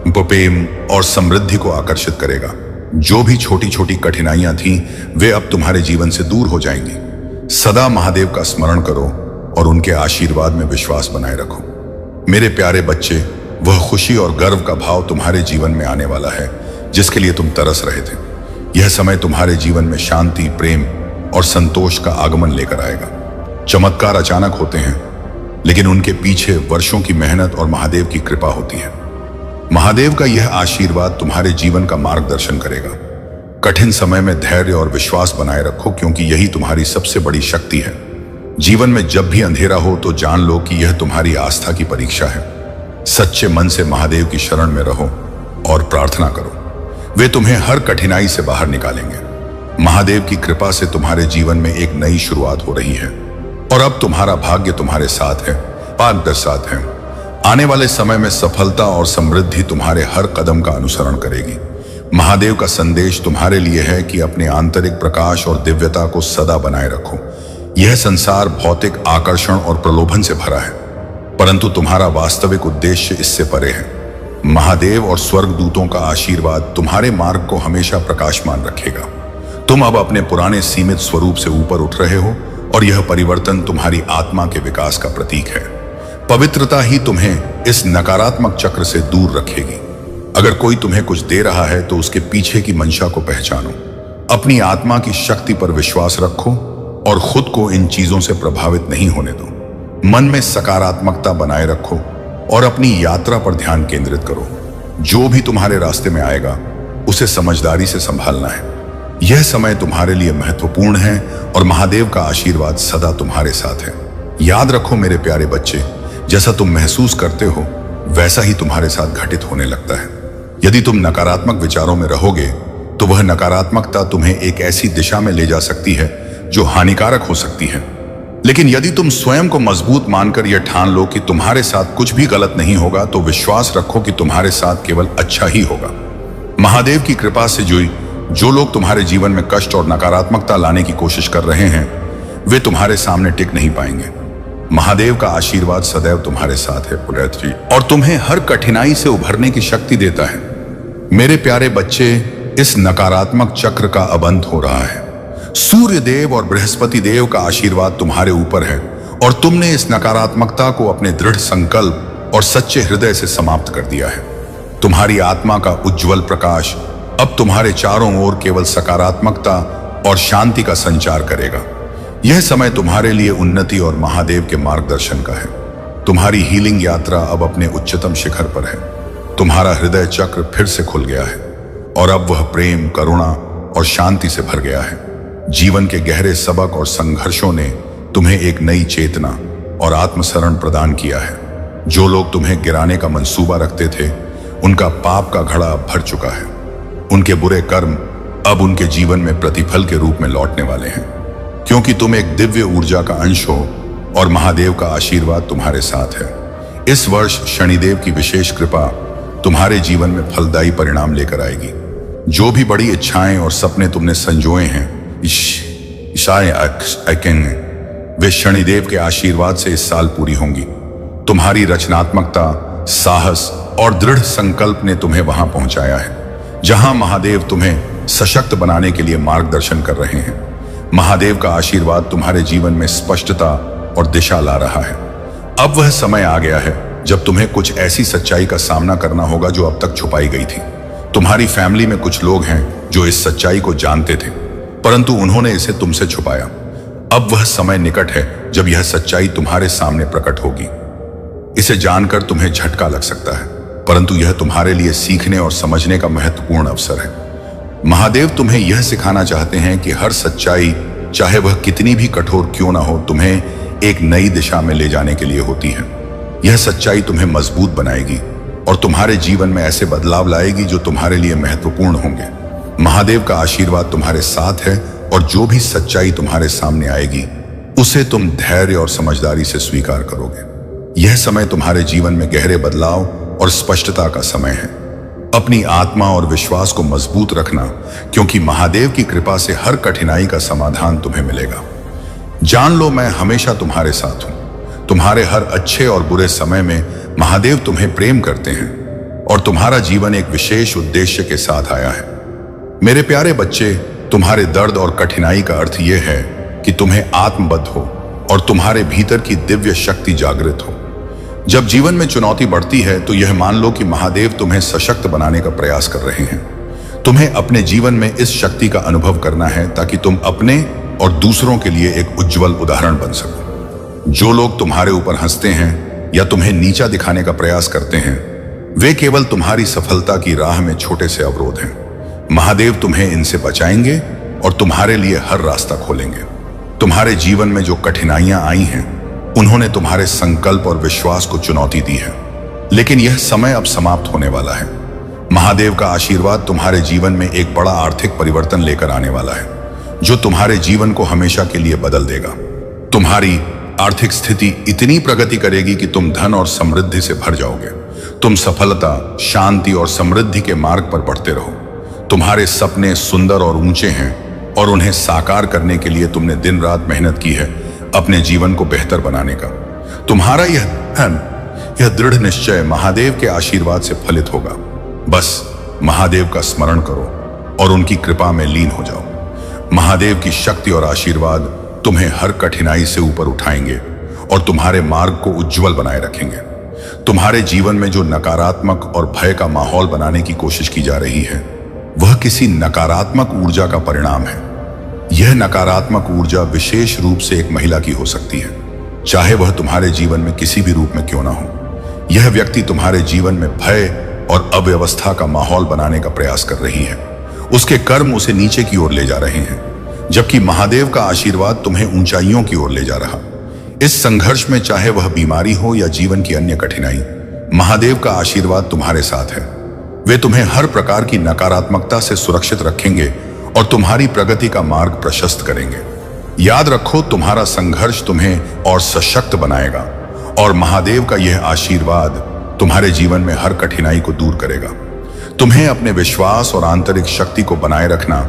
प्रेम और समृद्धि को आकर्षित करेगा। जो भी छोटी छोटी कठिनाइयां थीं, वे अब तुम्हारे जीवन से दूर हो जाएंगी। सदा महादेव का स्मरण करो और उनके आशीर्वाद में विश्वास बनाए रखो। मेरे प्यारे बच्चे, वह खुशी और गर्व का भाव तुम्हारे जीवन में आने वाला है जिसके लिए तुम तरस रहे थे। यह समय तुम्हारे जीवन में शांति, प्रेम और संतोष का आगमन लेकर आएगा। चमत्कार अचानक होते हैं, लेकिन उनके पीछे वर्षों की मेहनत और महादेव की कृपा होती है। महादेव का यह आशीर्वाद तुम्हारे जीवन का मार्गदर्शन करेगा। कठिन समय में धैर्य और विश्वास बनाए रखो, क्योंकि यही तुम्हारी सबसे बड़ी शक्ति है। जीवन में जब भी अंधेरा हो तो जान लो कि यह तुम्हारी आस्था की परीक्षा है। सच्चे मन से महादेव की शरण में रहो और प्रार्थना करो, वे तुम्हें हर कठिनाई से बाहर निकालेंगे। महादेव की कृपा से तुम्हारे जीवन में एक नई शुरुआत हो रही है और अब तुम्हारा भाग्य तुम्हारे साथ है, साथ है। आने वाले समय में सफलता और समृद्धि तुम्हारे हर कदम का अनुसरण करेगी। महादेव का संदेश तुम्हारे लिए है कि अपने आंतरिक प्रकाश और दिव्यता को सदा बनाए रखो। यह संसार भौतिक आकर्षण और प्रलोभन से भरा है, परंतु तुम्हारा वास्तविक उद्देश्य इससे परे है। महादेव और स्वर्गदूतों का आशीर्वाद तुम्हारे मार्ग को हमेशा प्रकाशमान रखेगा। तुम अब अपने पुराने सीमित स्वरूप से ऊपर उठ रहे हो और यह परिवर्तन तुम्हारी आत्मा के विकास का प्रतीक है। पवित्रता ही तुम्हें इस नकारात्मक चक्र से दूर रखेगी। अगर कोई तुम्हें कुछ दे रहा है तो उसके पीछे की मंशा को पहचानो। अपनी आत्मा की शक्ति पर विश्वास रखो और खुद को इन चीजों से प्रभावित नहीं होने दो। मन में सकारात्मकता बनाए रखो और अपनी यात्रा पर ध्यान केंद्रित करो। जो भी तुम्हारे रास्ते में आएगा उसे समझदारी से संभालना है। यह समय तुम्हारे लिए महत्वपूर्ण है और महादेव का आशीर्वाद सदा तुम्हारे साथ है। याद रखो मेरे प्यारे बच्चे, जैसा तुम महसूस करते हो वैसा ही तुम्हारे साथ घटित होने लगता है। यदि तुम नकारात्मक विचारों में रहोगे तो वह नकारात्मकता तुम्हें एक ऐसी दिशा में ले जा सकती है जो हानिकारक हो सकती है। लेकिन यदि तुम स्वयं को मजबूत मानकर यह ठान लो कि तुम्हारे साथ कुछ भी गलत नहीं होगा, तो विश्वास रखो कि तुम्हारे साथ केवल अच्छा ही होगा। महादेव की कृपा से जो लोग तुम्हारे जीवन में कष्ट और नकारात्मकता लाने की कोशिश कर रहे हैं, वे तुम्हारे सामने टिक नहीं पाएंगे। महादेव का आशीर्वाद सदैव तुम्हारे साथ है पुत्र जी, और तुम्हें हर कठिनाई से उभरने की शक्ति देता है। मेरे प्यारे बच्चे, इस नकारात्मक चक्र का अंत हो रहा है। सूर्य देव और बृहस्पति देव का आशीर्वाद तुम्हारे ऊपर है और तुमने इस नकारात्मकता को अपने दृढ़ संकल्प और सच्चे हृदय से समाप्त कर दिया है। तुम्हारी आत्मा का उज्जवल प्रकाश अब तुम्हारे चारों ओर केवल सकारात्मकता और शांति का संचार करेगा। यह समय तुम्हारे लिए उन्नति और महादेव के मार्गदर्शन का है। तुम्हारी हीलिंग यात्रा अब अपने उच्चतम शिखर पर है। तुम्हारा हृदय चक्र फिर से खुल गया है और अब वह प्रेम, करुणा और शांति से भर गया है। जीवन के गहरे सबक और संघर्षों ने तुम्हें एक नई चेतना और आत्मसरण प्रदान किया है। जो लोग तुम्हें गिराने का मंसूबा रखते थे, उनका पाप का घड़ा अब भर चुका है। उनके बुरे कर्म अब उनके जीवन में प्रतिफल के रूप में लौटने वाले हैं, क्योंकि तुम एक दिव्य ऊर्जा का अंश हो और महादेव का आशीर्वाद तुम्हारे साथ है। इस वर्ष शनिदेव की विशेष कृपा तुम्हारे जीवन में फलदायी परिणाम लेकर आएगी। जो भी बड़ी इच्छाएं और सपने तुमने संजोए हैं, वे शनिदेव के आशीर्वाद से इस साल पूरी होंगी। तुम्हारी रचनात्मकता, साहस और दृढ़ संकल्प ने तुम्हें वहां पहुंचाया है जहां महादेव तुम्हें सशक्त बनाने के लिए मार्गदर्शन कर रहे हैं। महादेव का आशीर्वाद तुम्हारे जीवन में स्पष्टता और दिशा ला रहा है। अब वह समय आ गया है जब तुम्हें कुछ ऐसी सच्चाई का सामना करना होगा जो अब तक छुपाई गई थी। तुम्हारी फैमिली में कुछ लोग हैं जो इस सच्चाई को जानते थे, परंतु उन्होंने इसे तुमसे छुपाया। अब वह समय निकट है जब यह सच्चाई तुम्हारे सामने प्रकट होगी। इसे जानकर तुम्हें झटका लग सकता है, परंतु यह तुम्हारे लिए सीखने और समझने का महत्वपूर्ण अवसर है। महादेव तुम्हें यह सिखाना चाहते हैं कि हर सच्चाई, चाहे वह कितनी भी कठोर क्यों ना हो, तुम्हें एक नई दिशा में ले जाने के लिए होती है। यह सच्चाई तुम्हें मजबूत बनाएगी और तुम्हारे जीवन में ऐसे बदलाव लाएगी जो तुम्हारे लिए महत्वपूर्ण होंगे। महादेव का आशीर्वाद तुम्हारे साथ है और जो भी सच्चाई तुम्हारे सामने आएगी उसे तुम धैर्य और समझदारी से स्वीकार करोगे। यह समय तुम्हारे जीवन में गहरे बदलाव और स्पष्टता का समय है। अपनी आत्मा और विश्वास को मजबूत रखना, क्योंकि महादेव की कृपा से हर कठिनाई का समाधान तुम्हें मिलेगा। जान लो, मैं हमेशा तुम्हारे साथ हूं। तुम्हारे हर अच्छे और बुरे समय में महादेव तुम्हें प्रेम करते हैं और तुम्हारा जीवन एक विशेष उद्देश्य के साथ आया है। मेरे प्यारे बच्चे, तुम्हारे दर्द और कठिनाई का अर्थ यह है कि तुम्हें आत्मबद्ध हो और तुम्हारे भीतर की दिव्य शक्ति जागृत हो। जब जीवन में चुनौती बढ़ती है तो यह मान लो कि महादेव तुम्हें सशक्त बनाने का प्रयास कर रहे हैं। तुम्हें अपने जीवन में इस शक्ति का अनुभव करना है ताकि तुम अपने और दूसरों के लिए एक उज्जवल उदाहरण बन सको। जो लोग तुम्हारे ऊपर हंसते हैं या तुम्हें नीचा दिखाने का प्रयास करते हैं, वे केवल तुम्हारी सफलता की राह में छोटे से अवरोध हैं। महादेव तुम्हें इनसे बचाएंगे और तुम्हारे लिए हर रास्ता खोलेंगे। तुम्हारे जीवन में जो कठिनाइयां आई हैं, उन्होंने तुम्हारे संकल्प और विश्वास को चुनौती दी है, लेकिन यह समय अब समाप्त होने वाला है। महादेव का आशीर्वाद तुम्हारे जीवन में एक बड़ा आर्थिक परिवर्तन लेकर आने वाला है, जो तुम्हारे जीवन को हमेशा के लिए बदल देगा। तुम्हारी आर्थिक स्थिति इतनी प्रगति करेगी कि तुम धन और समृद्धि से भर जाओगे। तुम सफलता, शांति और समृद्धि के मार्ग पर बढ़ते रहो। तुम्हारे सपने सुंदर और ऊंचे हैं और उन्हें साकार करने के लिए तुमने दिन रात मेहनत की है अपने जीवन को बेहतर बनाने का। तुम्हारा यह दृढ़ निश्चय महादेव के आशीर्वाद से फलित होगा। बस महादेव का स्मरण करो और उनकी कृपा में लीन हो जाओ। महादेव की शक्ति और आशीर्वाद तुम्हें हर कठिनाई से ऊपर उठाएंगे और तुम्हारे मार्ग को उज्जवल बनाए रखेंगे। तुम्हारे जीवन में जो नकारात्मक और भय का माहौल बनाने की कोशिश की जा रही है, वह किसी नकारात्मक ऊर्जा का परिणाम है। यह नकारात्मक ऊर्जा विशेष रूप से एक महिला की हो सकती है, चाहे वह तुम्हारे जीवन में किसी भी रूप में क्यों ना हो। यह व्यक्ति तुम्हारे जीवन में भय और अव्यवस्था का माहौल बनाने का प्रयास कर रही है उसके कर्म उसे नीचे की ओर ले जा रहे हैं, जबकि महादेव का आशीर्वाद तुम्हें ऊंचाइयों की ओर ले जा रहा। इस संघर्ष में चाहे वह बीमारी हो या जीवन की अन्य कठिनाई, महादेव का आशीर्वाद तुम्हारे साथ है। वे तुम्हें हर प्रकार की नकारात्मकता से सुरक्षित रखेंगे और तुम्हारी प्रगति का मार्ग प्रशस्त करेंगे। याद रखो, तुम्हारा संघर्ष तुम्हें और सशक्त बनाएगा और महादेव का यह आशीर्वाद तुम्हारे जीवन में हर कठिनाई को दूर करेगा। तुम्हें अपने विश्वास और आंतरिक शक्ति को बनाए रखना,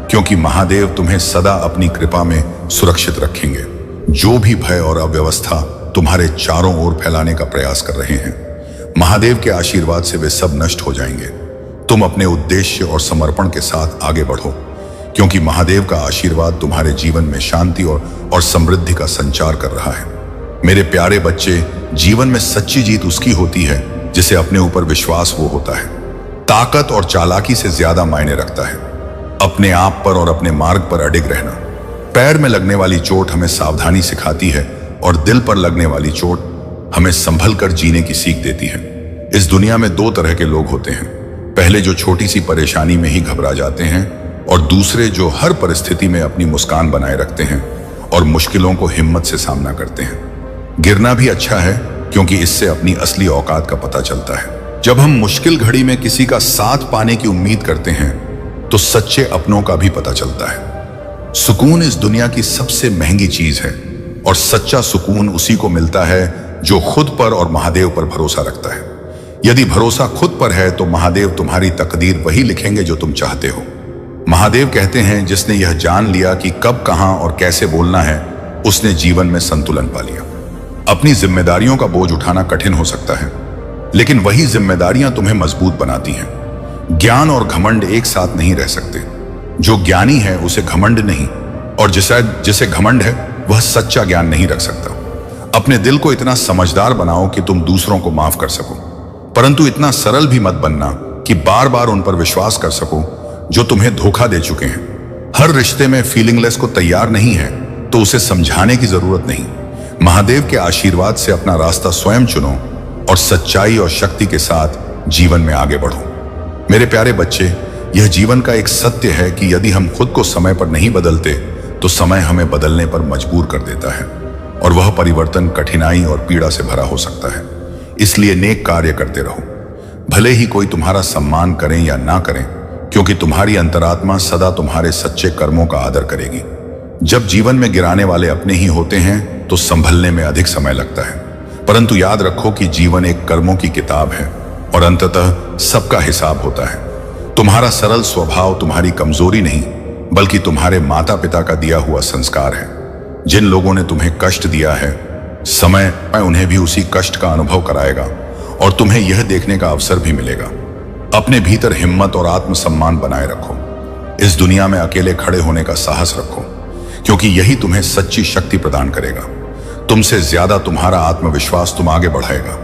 क्योंकि महादेव तुम्हें सदा अपनी कृपा में सुरक्षित रखेंगे। जो भी भय और अव्यवस्था तुम्हारे चारों ओर फैलाने का प्रयास कर रहे हैं, महादेव के आशीर्वाद से वे सब नष्ट हो जाएंगे। तुम अपने उद्देश्य और समर्पण के साथ आगे बढ़ो, क्योंकि महादेव का आशीर्वाद तुम्हारे जीवन में शांति और समृद्धि का संचार कर रहा है। मेरे प्यारे बच्चे, जीवन में सच्ची जीत उसकी होती है जिसे अपने ऊपर विश्वास वो होता है। ताकत और चालाकी से ज्यादा मायने रखता है अपने आप पर और अपने मार्ग पर अडिग रहना। पैर में लगने वाली चोट हमें सावधानी सिखाती है और दिल पर लगने वाली चोट हमें संभल कर जीने की सीख देती है। इस दुनिया में दो तरह के लोग होते हैं, पहले जो छोटी सी परेशानी में ही घबरा जाते हैं, और दूसरे जो हर परिस्थिति में अपनी मुस्कान बनाए रखते हैं और मुश्किलों को हिम्मत से सामना करते हैं। गिरना भी अच्छा है, क्योंकि इससे अपनी असली औकात का पता चलता है। जब हम मुश्किल घड़ी में किसी का साथ पाने की उम्मीद करते हैं, तो सच्चे अपनों का भी पता चलता है। सुकून इस दुनिया की सबसे महंगी चीज है, और सच्चा सुकून उसी को मिलता है जो खुद पर और महादेव पर भरोसा रखता है। यदि भरोसा खुद पर है, तो महादेव तुम्हारी तकदीर वही लिखेंगे जो तुम चाहते हो। महादेव कहते हैं, जिसने यह जान लिया कि कब, कहां और कैसे बोलना है, उसने जीवन में संतुलन पा लिया। अपनी जिम्मेदारियों का बोझ उठाना कठिन हो सकता है, लेकिन वही जिम्मेदारियां तुम्हें मजबूत बनाती हैं। ज्ञान और घमंड एक साथ नहीं रह सकते। जो ज्ञानी है उसे घमंड नहीं, और जिसे घमंड है वह सच्चा ज्ञान नहीं रख सकता। अपने दिल को इतना समझदार बनाओ कि तुम दूसरों को माफ कर सको, परंतु इतना सरल भी मत बनना कि बार बार उन पर विश्वास कर सको जो तुम्हें धोखा दे चुके हैं। हर रिश्ते में फीलिंगलेस को तैयार नहीं है, तो उसे समझाने की जरूरत नहीं। महादेव के आशीर्वाद से अपना रास्ता स्वयं चुनो और सच्चाई और शक्ति के साथ जीवन में आगे बढ़ो। मेरे प्यारे बच्चे, यह जीवन का एक सत्य है कि यदि हम खुद को समय पर नहीं बदलते, तो समय हमें बदलने पर मजबूर कर देता है, और वह परिवर्तन कठिनाई और पीड़ा से भरा हो सकता है। इसलिए नेक कार्य करते रहो, भले ही कोई तुम्हारा सम्मान करें या ना करें, क्योंकि तुम्हारी अंतरात्मा सदा तुम्हारे सच्चे कर्मों का आदर करेगी। जब जीवन में गिराने वाले अपने ही होते हैं, तो संभलने में अधिक समय लगता है, परंतु याद रखो कि जीवन एक कर्मों की किताब है और अंततः सबका हिसाब होता है। तुम्हारा सरल स्वभाव तुम्हारी कमजोरी नहीं, बल्कि तुम्हारे माता पिता का दिया हुआ संस्कार है। जिन लोगों ने तुम्हें कष्ट दिया है, समय उन्हें भी उसी कष्ट का अनुभव कराएगा, और तुम्हें यह देखने का अवसर भी मिलेगा। अपने भीतर हिम्मत और आत्मसम्मान बनाए रखो। इस दुनिया में अकेले खड़े होने का साहस रखो, क्योंकि यही तुम्हें सच्ची शक्ति प्रदान करेगा। तुमसे ज्यादा तुम्हारा आत्मविश्वास तुम आगे बढ़ाएगा।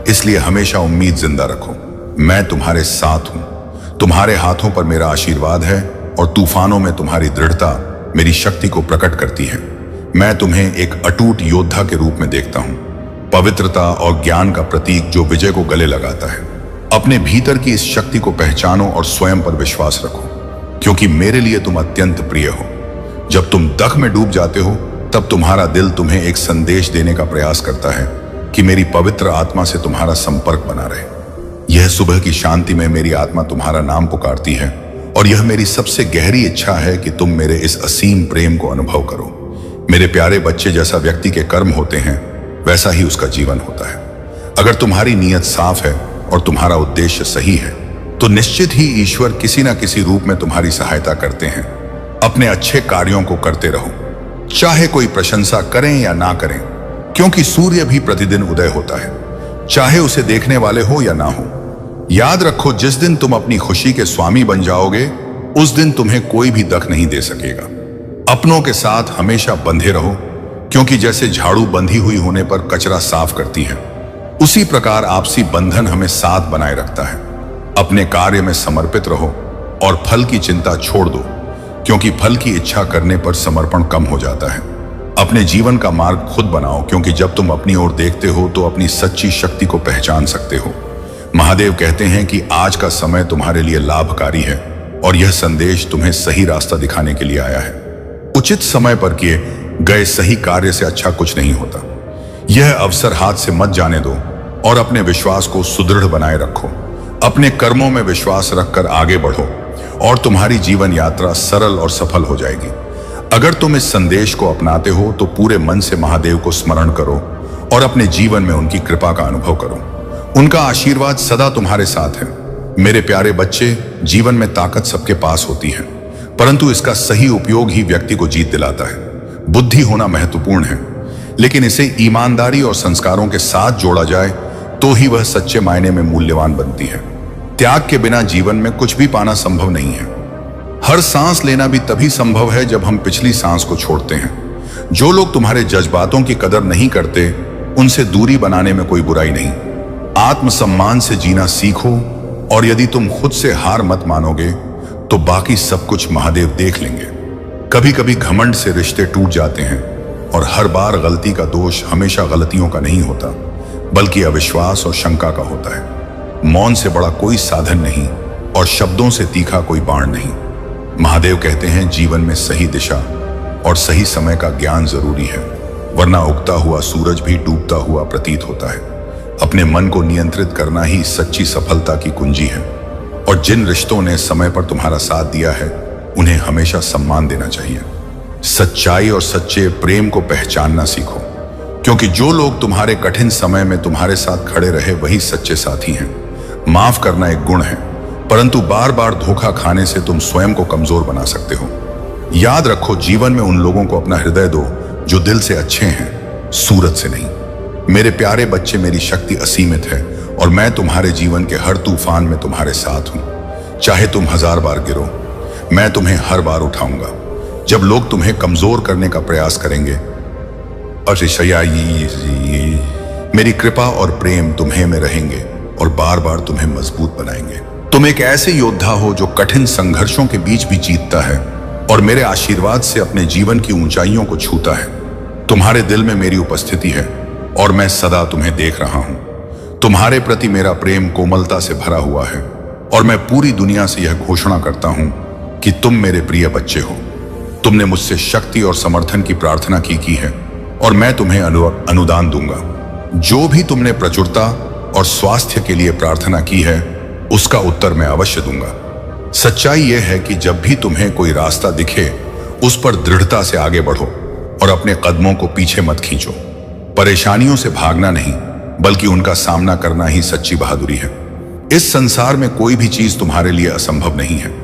इसलिए हमेशा उम्मीद जिंदा रखो। मैं तुम्हारे साथ हूं, तुम्हारे हाथों पर मेरा आशीर्वाद है, और तूफानों में तुम्हारी दृढ़ता मेरी शक्ति को प्रकट करती है। मैं तुम्हें एक अटूट योद्धा के रूप में देखता हूं, पवित्रता और ज्ञान का प्रतीक जो विजय को गले लगाता है। अपने भीतर की इस शक्ति को पहचानो और स्वयं पर विश्वास रखो, क्योंकि मेरे लिए तुम अत्यंत प्रिय हो। जब तुम दख में डूब जाते हो, तब तुम्हारा दिल तुम्हें एक संदेश देने का प्रयास करता है कि मेरी पवित्र आत्मा से तुम्हारा संपर्क बना रहे। यह सुबह की शांति में मेरी आत्मा तुम्हारा नाम पुकारती है, और यह मेरी सबसे गहरी इच्छा है कि तुम मेरे इस असीम प्रेम को अनुभव करो। मेरे प्यारे बच्चे, जैसा व्यक्ति के कर्म होते हैं, वैसा ही उसका जीवन होता है। अगर तुम्हारी नीयत साफ है और तुम्हारा उद्देश्य सही है, तो निश्चित ही ईश्वर किसी न किसी रूप में तुम्हारी सहायता करते हैं। अपने अच्छे कार्यों को करते रहो, चाहे कोई प्रशंसा करें या ना करें, क्योंकि सूर्य भी प्रतिदिन उदय होता है, चाहे उसे देखने वाले हो या ना हो। याद रखो, जिस दिन तुम अपनी खुशी के स्वामी बन जाओगे, उस दिन तुम्हें कोई भी दख नहीं दे सकेगा। अपनों के साथ हमेशा बंधे रहो, क्योंकि जैसे झाड़ू बंधी हुई होने पर कचरा साफ करती है, उसी प्रकार आपसी बंधन हमें साथ बनाए रखता है। अपने कार्य में समर्पित रहो और फल की चिंता छोड़ दो, क्योंकि फल की इच्छा करने पर समर्पण कम हो जाता है। अपने जीवन का मार्ग खुद बनाओ, क्योंकि जब तुम अपनी ओर देखते हो तो अपनी सच्ची शक्ति को पहचान सकते हो। महादेव कहते हैं कि आज का समय तुम्हारे लिए लाभकारी है, और यह संदेश तुम्हें सही रास्ता दिखाने के लिए आया है। उचित समय पर किए गए सही कार्य से अच्छा कुछ नहीं होता। यह अवसर हाथ से मत जाने दो और अपने विश्वास को सुदृढ़ बनाए रखो। अपने कर्मों में विश्वास रखकर आगे बढ़ो और तुम्हारी जीवन यात्रा सरल और सफल हो जाएगी। अगर तुम इस संदेश को अपनाते हो तो पूरे मन से महादेव को स्मरण करो और अपने जीवन में उनकी कृपा का अनुभव करो। उनका आशीर्वाद सदा तुम्हारे साथ है। मेरे प्यारे बच्चे, जीवन में ताकत सबके पास होती है, परंतु इसका सही उपयोग ही व्यक्ति को जीत दिलाता है। बुद्धि होना महत्वपूर्ण है, लेकिन इसे ईमानदारी और संस्कारों के साथ जोड़ा जाए तो ही वह सच्चे मायने में मूल्यवान बनती है। त्याग के बिना जीवन में कुछ भी पाना संभव नहीं है। हर सांस लेना भी तभी संभव है जब हम पिछली सांस को छोड़ते हैं। जो लोग तुम्हारे जज्बातों की कदर नहीं करते, उनसे दूरी बनाने में कोई बुराई नहीं। आत्मसम्मान से जीना सीखो और यदि तुम खुद से हार मत मानोगे तो बाकी सब कुछ महादेव देख लेंगे। कभी कभी घमंड से रिश्ते टूट जाते हैं और हर बार गलती का दोष हमेशा गलतियों का नहीं होता, बल्कि अविश्वास और शंका का होता है। मौन से बड़ा कोई साधन नहीं और शब्दों से तीखा कोई बाण नहीं। महादेव कहते हैं जीवन में सही दिशा और सही समय का ज्ञान जरूरी है, वरना उगता हुआ सूरज भी डूबता हुआ प्रतीत होता है। अपने मन को नियंत्रित करना ही सच्ची सफलता की कुंजी है और जिन रिश्तों ने समय पर तुम्हारा साथ दिया है उन्हें हमेशा सम्मान देना चाहिए। सच्चाई और सच्चे प्रेम को पहचानना सीखो, क्योंकि जो लोग तुम्हारे कठिन समय में तुम्हारे साथ खड़े रहे वही सच्चे साथी हैं। माफ करना एक गुण है, परंतु बार बार धोखा खाने से तुम स्वयं को कमजोर बना सकते हो। याद रखो, जीवन में उन लोगों को अपना हृदय दो जो दिल से अच्छे हैं, सूरत से नहीं। मेरे प्यारे बच्चे, मेरी शक्ति असीमित है और मैं तुम्हारे जीवन के हर तूफान में तुम्हारे साथ हूं। चाहे तुम 1000 बार गिरो, मैं तुम्हें हर बार उठाऊंगा। जब लोग तुम्हें कमजोर करने का प्रयास करेंगे, मेरी कृपा और प्रेम तुम्हें में रहेंगे और बार बार तुम्हें मजबूत बनाएंगे। तुम एक ऐसे योद्धा हो जो कठिन संघर्षों के बीच भी जीतता है और मेरे आशीर्वाद से अपने जीवन की ऊंचाइयों को छूता है। तुम्हारे दिल में मेरी उपस्थिति है और मैं सदा तुम्हें देख रहा हूं। तुम्हारे प्रति मेरा प्रेम कोमलता से भरा हुआ है और मैं पूरी दुनिया से यह घोषणा करता हूं कि तुम मेरे प्रिय बच्चे हो। तुमने मुझसे शक्ति और समर्थन की प्रार्थना की है और मैं तुम्हें अनुदान दूंगा। जो भी तुमने प्रचुरता और स्वास्थ्य के लिए प्रार्थना की है, उसका उत्तर मैं अवश्य दूंगा। सच्चाई यह है कि जब भी तुम्हें कोई रास्ता दिखे, उस पर दृढ़ता से आगे बढ़ो और अपने कदमों को पीछे मत खींचो। परेशानियों से भागना नहीं, बल्कि उनका सामना करना ही सच्ची बहादुरी है। इस संसार में कोई भी चीज तुम्हारे लिए असंभव नहीं है,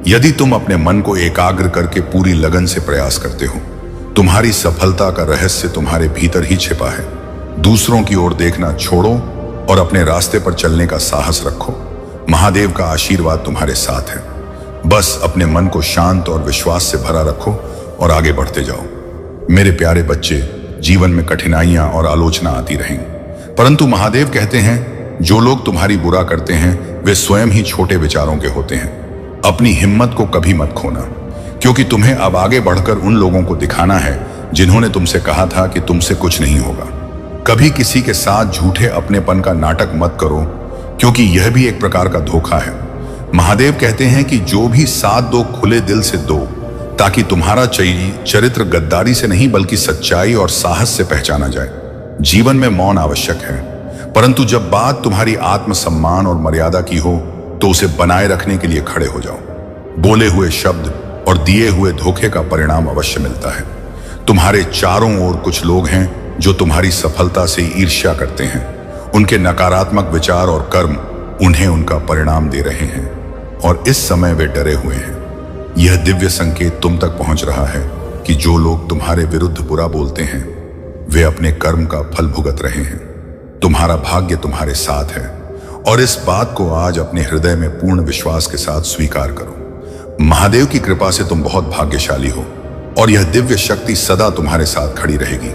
यदि तुम अपने मन को एकाग्र करके पूरी लगन से प्रयास करते हो। तुम्हारी सफलता का रहस्य तुम्हारे भीतर ही छिपा है। दूसरों की ओर देखना छोड़ो और अपने रास्ते पर चलने का साहस रखो। महादेव का आशीर्वाद तुम्हारे साथ है। बस अपने मन को शांत और विश्वास से भरा रखो और आगे बढ़ते जाओ। मेरे प्यारे बच्चे, जीवन में कठिनाइयां और आलोचना आती रहेंगी, परंतु महादेव कहते हैं जो लोग तुम्हारी बुरा करते हैं वे स्वयं ही छोटे विचारों के होते हैं। अपनी हिम्मत को कभी मत खोना, क्योंकि तुम्हें अब आगे बढ़कर उन लोगों को दिखाना है जिन्होंने तुमसे कहा था कि तुमसे कुछ नहीं होगा। कभी किसी के साथ झूठे अपनेपन का नाटक मत करो, क्योंकि यह भी एक प्रकार का धोखा है। महादेव कहते हैं कि जो भी साथ दो, खुले दिल से दो, ताकि तुम्हारा चरित्र गद्दारी से नहीं बल्कि सच्चाई और साहस से पहचाना जाए। जीवन में मौन आवश्यक है, परंतु जब बात तुम्हारी आत्मसम्मान और मर्यादा की हो तो उसे बनाए रखने के लिए खड़े हो जाओ। बोले हुए शब्द और दिए हुए धोखे का परिणाम अवश्य मिलता है। तुम्हारे चारों ओर कुछ लोग हैं जो तुम्हारी सफलता से ईर्ष्या करते हैं। उनके नकारात्मक विचार और कर्म उन्हें उनका परिणाम दे रहे हैं और इस समय वे डरे हुए हैं। यह दिव्य संकेत तुम तक पहुंच रहा है कि जो लोग तुम्हारे विरुद्ध बुरा बोलते हैं वे अपने कर्म का फल भुगत रहे हैं। तुम्हारा भाग्य तुम्हारे साथ है और इस बात को आज अपने हृदय में पूर्ण विश्वास के साथ स्वीकार करो। महादेव की कृपा से तुम बहुत भाग्यशाली हो और यह दिव्य शक्ति सदा तुम्हारे साथ खड़ी रहेगी।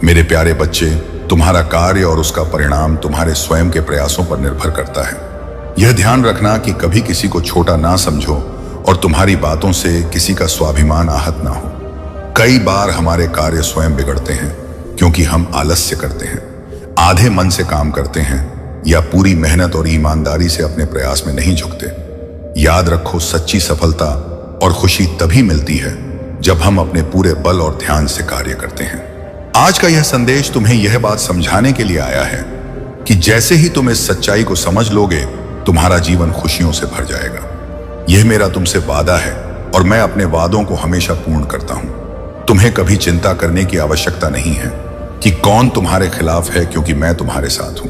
मेरे प्यारे बच्चे, तुम्हारा कार्य और उसका परिणाम तुम्हारे स्वयं के प्रयासों पर निर्भर करता है। यह ध्यान रखना कि कभी किसी को छोटा ना समझो और तुम्हारी बातों से किसी का स्वाभिमान आहत ना हो। कई बार हमारे कार्य स्वयं बिगड़ते हैं क्योंकि हम आलस्य करते हैं, आधे मन से काम करते हैं या पूरी मेहनत और ईमानदारी से अपने प्रयास में नहीं झुकते। याद रखो, सच्ची सफलता और खुशी तभी मिलती है जब हम अपने पूरे बल और ध्यान से कार्य करते हैं। आज का यह संदेश तुम्हें यह बात समझाने के लिए आया है कि जैसे ही तुम इस सच्चाई को समझ लोगे, तुम्हारा जीवन खुशियों से भर जाएगा। यह मेरा तुमसे वादा है और मैं अपने वादों को हमेशा पूर्ण करता हूं। तुम्हें कभी चिंता करने की आवश्यकता नहीं है कि कौन तुम्हारे खिलाफ है, क्योंकि मैं तुम्हारे साथ हूं।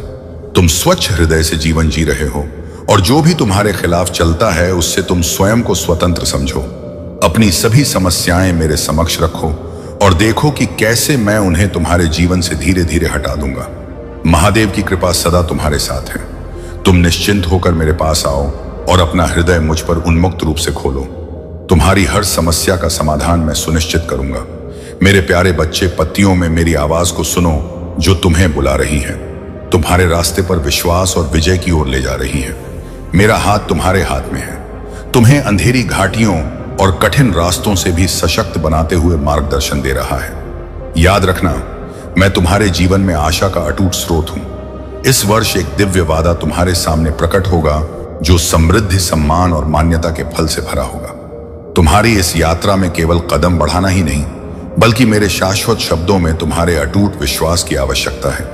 तुम स्वच्छ हृदय से जीवन जी रहे हो और जो भी तुम्हारे खिलाफ चलता है उससे तुम स्वयं को स्वतंत्र समझो। अपनी सभी समस्याएं मेरे समक्ष रखो और देखो कि कैसे मैं उन्हें तुम्हारे जीवन से धीरे धीरे हटा दूंगा। महादेव की कृपा सदा तुम्हारे साथ है। तुम निश्चिंत होकर मेरे पास आओ और अपना हृदय मुझ पर उन्मुक्त रूप से खोलो। तुम्हारी हर समस्या का समाधान मैं सुनिश्चित करूंगा। मेरे प्यारे बच्चे, पत्तियों में मेरी आवाज को सुनो जो तुम्हें बुला रही है, तुम्हारे रास्ते पर विश्वास और विजय की ओर ले जा रही है। मेरा हाथ तुम्हारे हाथ में है, तुम्हें अंधेरी घाटियों और कठिन रास्तों से भी सशक्त बनाते हुए मार्गदर्शन दे रहा है। याद रखना, मैं तुम्हारे जीवन में आशा का अटूट स्रोत हूं। इस वर्ष एक दिव्य वादा तुम्हारे सामने प्रकट होगा जो समृद्धि, सम्मान और मान्यता के फल से भरा होगा। तुम्हारी इस यात्रा में केवल कदम बढ़ाना ही नहीं, बल्कि मेरे शाश्वत शब्दों में तुम्हारे अटूट विश्वास की आवश्यकता है।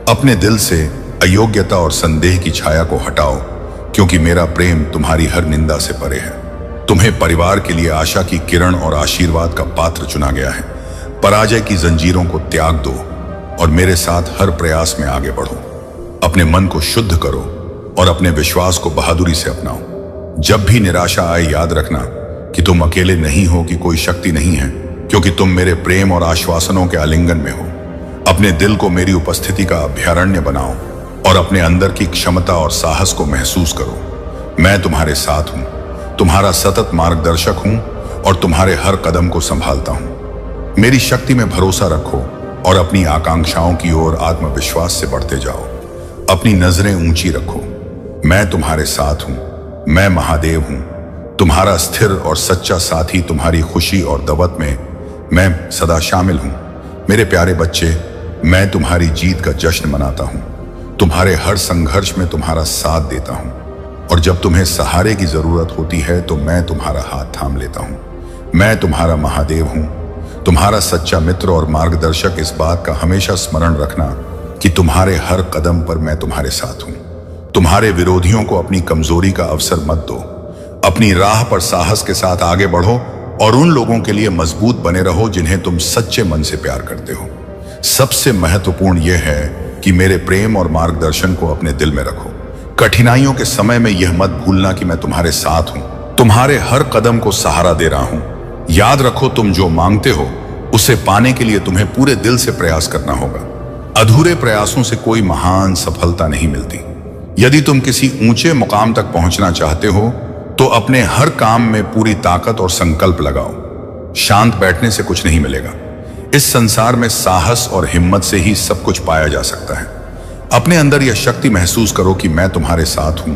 अपने दिल से अयोग्यता और संदेह की छाया को हटाओ, क्योंकि मेरा प्रेम तुम्हारी हर निंदा से परे है। तुम्हें परिवार के लिए आशा की किरण और आशीर्वाद का पात्र चुना गया है। पराजय की जंजीरों को त्याग दो और मेरे साथ हर प्रयास में आगे बढ़ो। अपने मन को शुद्ध करो और अपने विश्वास को बहादुरी से अपनाओ। जब भी निराशा आए, याद रखना कि तुम अकेले नहीं हो, कि कोई शक्ति नहीं है, क्योंकि तुम मेरे प्रेम और आश्वासनों के आलिंगन में हो। अपने दिल को मेरी उपस्थिति का अभयारण्य बनाओ और अपने अंदर की क्षमता और साहस को महसूस करो। मैं तुम्हारे साथ हूं, तुम्हारा सतत मार्गदर्शक हूं और तुम्हारे हर कदम को संभालता हूं। मेरी शक्ति में भरोसा रखो और अपनी आकांक्षाओं की ओर आत्मविश्वास से बढ़ते जाओ। अपनी नजरें ऊंची रखो। मैं तुम्हारे साथ हूं। मैं महादेव हूं, तुम्हारा स्थिर और सच्चा साथी। तुम्हारी खुशी और दवत में मैं सदा शामिल हूं। मेरे प्यारे बच्चे, मैं तुम्हारी जीत का जश्न मनाता हूं। तुम्हारे हर संघर्ष में तुम्हारा साथ देता हूं और जब तुम्हें सहारे की जरूरत होती है तो मैं तुम्हारा हाथ थाम लेता हूं। मैं तुम्हारा महादेव हूं, तुम्हारा सच्चा मित्र और मार्गदर्शक। इस बात का हमेशा स्मरण रखना कि तुम्हारे हर कदम पर मैं तुम्हारे साथ हूं। तुम्हारे विरोधियों को अपनी कमजोरी का अवसर मत दो। अपनी राह पर साहस के साथ आगे बढ़ो और उन लोगों के लिए मजबूत बने रहो जिन्हें तुम सच्चे मन से प्यार करते हो। सबसे महत्वपूर्ण यह है कि मेरे प्रेम और मार्गदर्शन को अपने दिल में रखो। कठिनाइयों के समय में यह मत भूलना कि मैं तुम्हारे साथ हूं, तुम्हारे हर कदम को सहारा दे रहा हूं। याद रखो, तुम जो मांगते हो उसे पाने के लिए तुम्हें पूरे दिल से प्रयास करना होगा। अधूरे प्रयासों से कोई महान सफलता नहीं मिलती। यदि तुम किसी ऊंचे मुकाम तक पहुंचना चाहते हो तो अपने हर काम में पूरी ताकत और संकल्प लगाओ। शांत बैठने से कुछ नहीं मिलेगा। इस संसार में साहस और हिम्मत से ही सब कुछ पाया जा सकता है। अपने अंदर यह शक्ति महसूस करो कि मैं तुम्हारे साथ हूं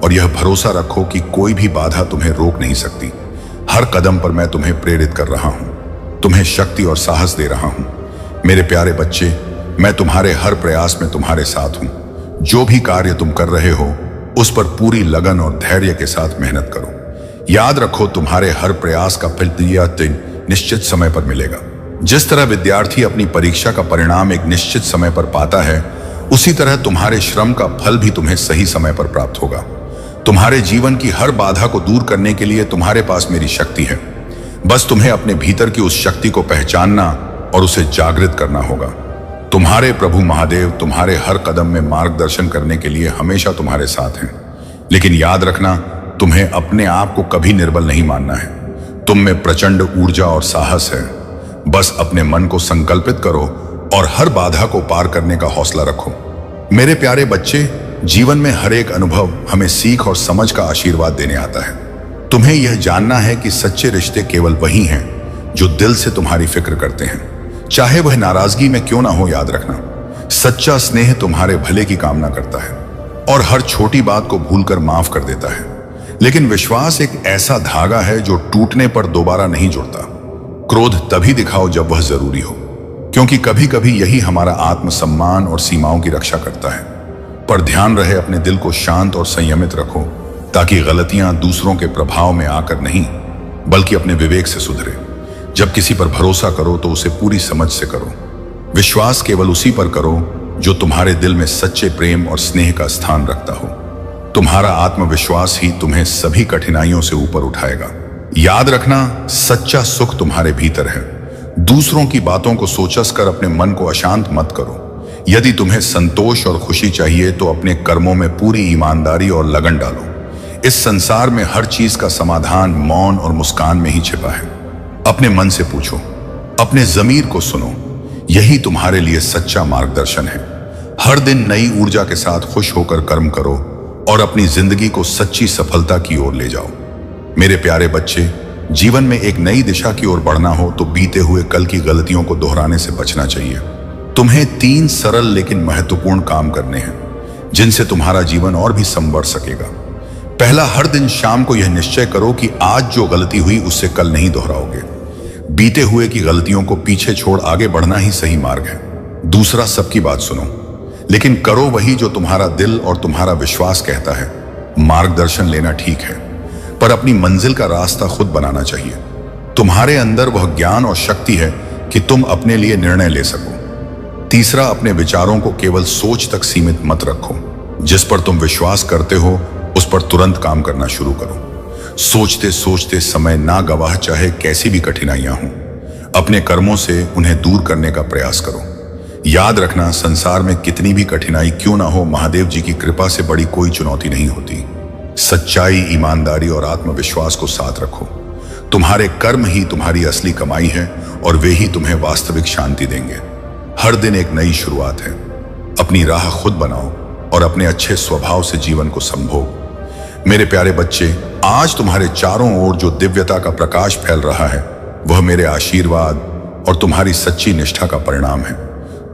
और यह भरोसा रखो कि कोई भी बाधा तुम्हें रोक नहीं सकती। हर कदम पर मैं तुम्हें प्रेरित कर रहा हूं, तुम्हें शक्ति और साहस दे रहा हूं। मेरे प्यारे बच्चे, मैं तुम्हारे हर प्रयास में तुम्हारे साथ हूं। जो भी कार्य तुम कर रहे हो उस पर पूरी लगन और धैर्य के साथ मेहनत करो। याद रखो, तुम्हारे हर प्रयास का फल निश्चित समय पर मिलेगा। जिस तरह विद्यार्थी अपनी परीक्षा का परिणाम एक निश्चित समय पर पाता है, उसी तरह तुम्हारे श्रम का फल भी तुम्हें सही समय पर प्राप्त होगा। तुम्हारे जीवन की हर बाधा को दूर करने के लिए तुम्हारे पास मेरी शक्ति है। बस तुम्हें अपने भीतर की उस शक्ति को पहचानना और उसे जागृत करना होगा। तुम्हारे प्रभु महादेव तुम्हारे हर कदम में मार्गदर्शन करने के लिए हमेशा तुम्हारे साथ हैं। लेकिन याद रखना, तुम्हें अपने आप को कभी निर्बल नहीं मानना है। तुम में प्रचंड ऊर्जा और साहस है। बस अपने मन को संकल्पित करो और हर बाधा को पार करने का हौसला रखो। मेरे प्यारे बच्चे, जीवन में हर एक अनुभव हमें सीख और समझ का आशीर्वाद देने आता है। तुम्हें यह जानना है कि सच्चे रिश्ते केवल वही हैं जो दिल से तुम्हारी फिक्र करते हैं, चाहे वह नाराजगी में क्यों ना हो। याद रखना, सच्चा स्नेह तुम्हारे भले की कामना करता है और हर छोटी बात को भूलकर माफ कर देता है। लेकिन विश्वास एक ऐसा धागा है जो टूटने पर दोबारा नहीं जुड़ता। क्रोध तभी दिखाओ जब वह जरूरी हो, क्योंकि कभी कभी यही हमारा आत्मसम्मान और सीमाओं की रक्षा करता है। पर ध्यान रहे, अपने दिल को शांत और संयमित रखो ताकि गलतियां दूसरों के प्रभाव में आकर नहीं बल्कि अपने विवेक से सुधरे। जब किसी पर भरोसा करो तो उसे पूरी समझ से करो। विश्वास केवल उसी पर करो जो तुम्हारे दिल में सच्चे प्रेम और स्नेह का स्थान रखता हो। तुम्हारा आत्मविश्वास ही तुम्हें सभी कठिनाइयों से ऊपर उठाएगा। याद रखना, सच्चा सुख तुम्हारे भीतर है। दूसरों की बातों को सोचस कर अपने मन को अशांत मत करो। यदि तुम्हें संतोष और खुशी चाहिए तो अपने कर्मों में पूरी ईमानदारी और लगन डालो। इस संसार में हर चीज का समाधान मौन और मुस्कान में ही छिपा है। अपने मन से पूछो, अपने जमीर को सुनो, यही तुम्हारे लिए सच्चा मार्गदर्शन है। हर दिन नई ऊर्जा के साथ खुश होकर कर्म करो और अपनी जिंदगी को सच्ची सफलता की ओर ले जाओ। मेरे प्यारे बच्चे, जीवन में एक नई दिशा की ओर बढ़ना हो तो बीते हुए कल की गलतियों को दोहराने से बचना चाहिए। तुम्हें 3 सरल लेकिन महत्वपूर्ण काम करने हैं जिनसे तुम्हारा जीवन और भी संवर सकेगा। पहला, हर दिन शाम को यह निश्चय करो कि आज जो गलती हुई उससे कल नहीं दोहराओगे। बीते हुए की गलतियों को पीछे छोड़ आगे बढ़ना ही सही मार्ग है। दूसरा, सबकी बात सुनो लेकिन करो वही जो तुम्हारा दिल और तुम्हारा विश्वास कहता है। मार्गदर्शन लेना ठीक है पर अपनी मंजिल का रास्ता खुद बनाना चाहिए। तुम्हारे अंदर वह ज्ञान और शक्ति है कि तुम अपने लिए निर्णय ले सको। तीसरा, अपने विचारों को केवल सोच तक सीमित मत रखो। जिस पर तुम विश्वास करते हो उस पर तुरंत काम करना शुरू करो। सोचते सोचते समय ना गवाह, चाहे कैसी भी कठिनाइयां हों। अपने कर्मों से उन्हें दूर करने का प्रयास करो। याद रखना, संसार में कितनी भी कठिनाई क्यों ना हो, महादेव जी की कृपा से बड़ी कोई चुनौती नहीं होती। सच्चाई, ईमानदारी और आत्मविश्वास को साथ रखो। तुम्हारे कर्म ही तुम्हारी असली कमाई है और वे ही तुम्हें वास्तविक शांति देंगे। हर दिन एक नई शुरुआत है। अपनी राह खुद बनाओ और अपने अच्छे स्वभाव से जीवन को संभोग। मेरे प्यारे बच्चे, आज तुम्हारे चारों ओर जो दिव्यता का प्रकाश फैल रहा है वह मेरे आशीर्वाद और तुम्हारी सच्ची निष्ठा का परिणाम है।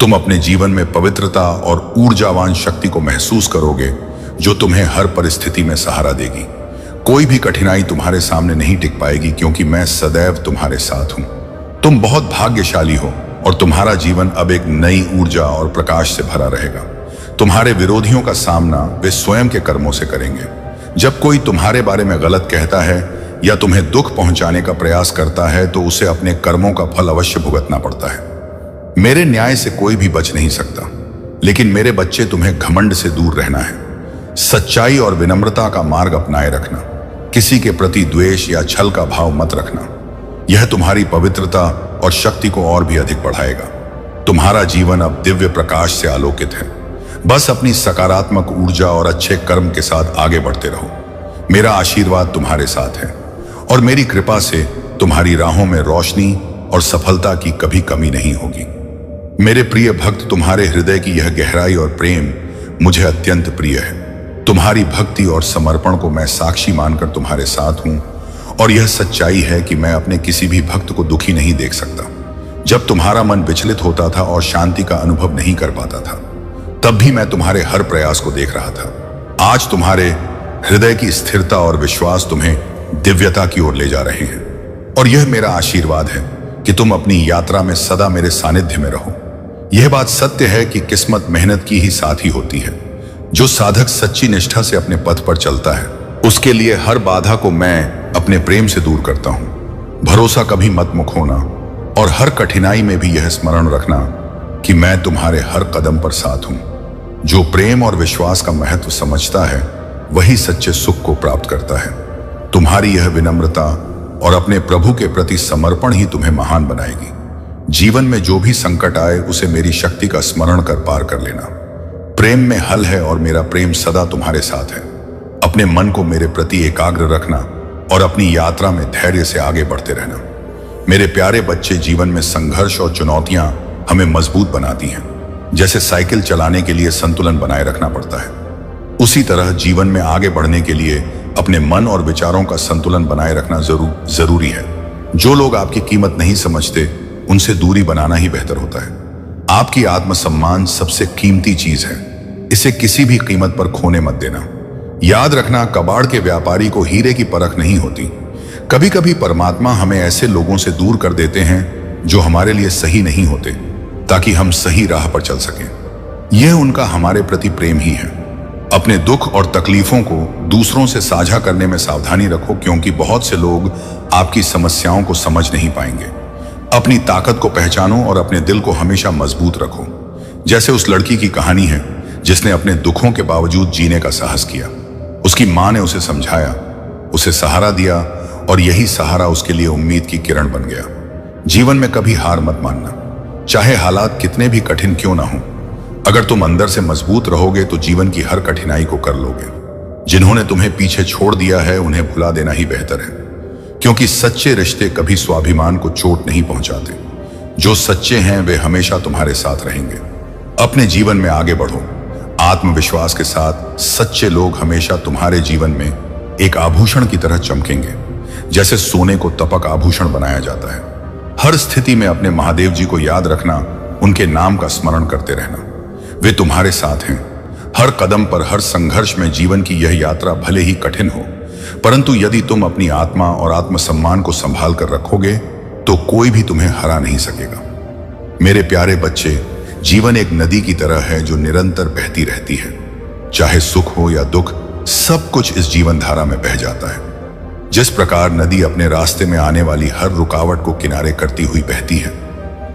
तुम अपने जीवन में पवित्रता और ऊर्जावान शक्ति को महसूस करोगे जो तुम्हें हर परिस्थिति में सहारा देगी। कोई भी कठिनाई तुम्हारे सामने नहीं टिक पाएगी क्योंकि मैं सदैव तुम्हारे साथ हूं। तुम बहुत भाग्यशाली हो और तुम्हारा जीवन अब एक नई ऊर्जा और प्रकाश से भरा रहेगा। तुम्हारे विरोधियों का सामना वे स्वयं के कर्मों से करेंगे। जब कोई तुम्हारे बारे में गलत कहता है या तुम्हें दुख पहुंचाने का प्रयास करता है तो उसे अपने कर्मों का फल अवश्य भुगतना पड़ता है। मेरे न्याय से कोई भी बच नहीं सकता, लेकिन मेरे बच्चे, तुम्हें घमंड से दूर रहना है। सच्चाई और विनम्रता का मार्ग अपनाए रखना। किसी के प्रति द्वेष या छल का भाव मत रखना। यह तुम्हारी पवित्रता और शक्ति को और भी अधिक बढ़ाएगा। तुम्हारा जीवन अब दिव्य प्रकाश से आलोकित है। बस अपनी सकारात्मक ऊर्जा और अच्छे कर्म के साथ आगे बढ़ते रहो। मेरा आशीर्वाद तुम्हारे साथ है और मेरी कृपा से तुम्हारी राहों में रोशनी और सफलता की कभी कमी नहीं होगी। मेरे प्रिय भक्त, तुम्हारे हृदय की यह गहराई और प्रेम मुझे अत्यंत प्रिय है। तुम्हारी भक्ति और समर्पण को मैं साक्षी मानकर तुम्हारे साथ हूं और यह सच्चाई है कि मैं अपने किसी भी भक्त को दुखी नहीं देख सकता। जब तुम्हारा मन विचलित होता था और शांति का अनुभव नहीं कर पाता था, तब भी मैं तुम्हारे हर प्रयास को देख रहा था। आज तुम्हारे हृदय की स्थिरता और विश्वास तुम्हें दिव्यता की ओर ले जा रहे हैं और यह मेरा आशीर्वाद है कि तुम अपनी यात्रा में सदा मेरे सानिध्य में रहो। यह बात सत्य है कि किस्मत मेहनत की ही साथी होती है। जो साधक सच्ची निष्ठा से अपने पथ पर चलता है उसके लिए हर बाधा को मैं अपने प्रेम से दूर करता हूं। भरोसा कभी मत मुख होना और हर कठिनाई में भी यह स्मरण रखना कि मैं तुम्हारे हर कदम पर साथ हूं। जो प्रेम और विश्वास का महत्व समझता है वही सच्चे सुख को प्राप्त करता है। तुम्हारी यह विनम्रता और अपने प्रभु के प्रति समर्पण ही तुम्हें महान बनाएगी। जीवन में जो भी संकट आए उसे मेरी शक्ति का स्मरण कर पार कर लेना। प्रेम में हल है और मेरा प्रेम सदा तुम्हारे साथ है। अपने मन को मेरे प्रति एकाग्र रखना और अपनी यात्रा में धैर्य से आगे बढ़ते रहना। मेरे प्यारे बच्चे, जीवन में संघर्ष और चुनौतियां हमें मजबूत बनाती हैं। जैसे साइकिल चलाने के लिए संतुलन बनाए रखना पड़ता है, उसी तरह जीवन में आगे बढ़ने के लिए अपने मन और विचारों का संतुलन बनाए रखना जरूरी है। जो लोग आपकी कीमत नहीं समझते उनसे दूरी बनाना ही बेहतर होता है। आपकी आत्मसम्मान सबसे कीमती चीज है, इसे किसी भी कीमत पर खोने मत देना। याद रखना, कबाड़ के व्यापारी को हीरे की परख नहीं होती। कभी कभी परमात्मा हमें ऐसे लोगों से दूर कर देते हैं जो हमारे लिए सही नहीं होते, ताकि हम सही राह पर चल सकें। यह उनका हमारे प्रति प्रेम ही है। अपने दुख और तकलीफों को दूसरों से साझा करने में सावधानी रखो, क्योंकि बहुत से लोग आपकी समस्याओं को समझ नहीं पाएंगे। अपनी ताकत को पहचानो और अपने दिल को हमेशा मजबूत रखो। जैसे उस लड़की की कहानी है जिसने अपने दुखों के बावजूद जीने का साहस किया। उसकी माँ ने उसे समझाया, उसे सहारा दिया, और यही सहारा उसके लिए उम्मीद की किरण बन गया। जीवन में कभी हार मत मानना, चाहे हालात कितने भी कठिन क्यों ना हो। अगर तुम अंदर से मजबूत रहोगे तो जीवन की हर कठिनाई को कर लोगे। जिन्होंने तुम्हें पीछे छोड़ दिया है उन्हें भुला देना ही बेहतर है, क्योंकि सच्चे रिश्ते कभी स्वाभिमान को चोट नहीं पहुंचाते। जो सच्चे हैं वे हमेशा तुम्हारे साथ रहेंगे। अपने जीवन में आगे बढ़ो आत्मविश्वास के साथ। सच्चे लोग हमेशा तुम्हारे जीवन में एक आभूषण की तरह चमकेंगे, जैसे सोने को तपक आभूषण बनाया जाता है। हर स्थिति में अपने महादेव जी को याद रखना, उनके नाम का स्मरण करते रहना। वे तुम्हारे साथ हैं हर कदम पर, हर संघर्ष में। जीवन की यह यात्रा भले ही कठिन हो, परंतु यदि तुम अपनी आत्मा और आत्मसम्मान को संभाल कर रखोगे तो कोई भी तुम्हें हरा नहीं सकेगा। मेरे प्यारे बच्चे, जीवन एक नदी की तरह है जो निरंतर बहती रहती है। चाहे सुख हो या दुख, सब कुछ इस जीवन धारा में बह जाता है। जिस प्रकार नदी अपने रास्ते में आने वाली हर रुकावट को किनारे करती हुई बहती है,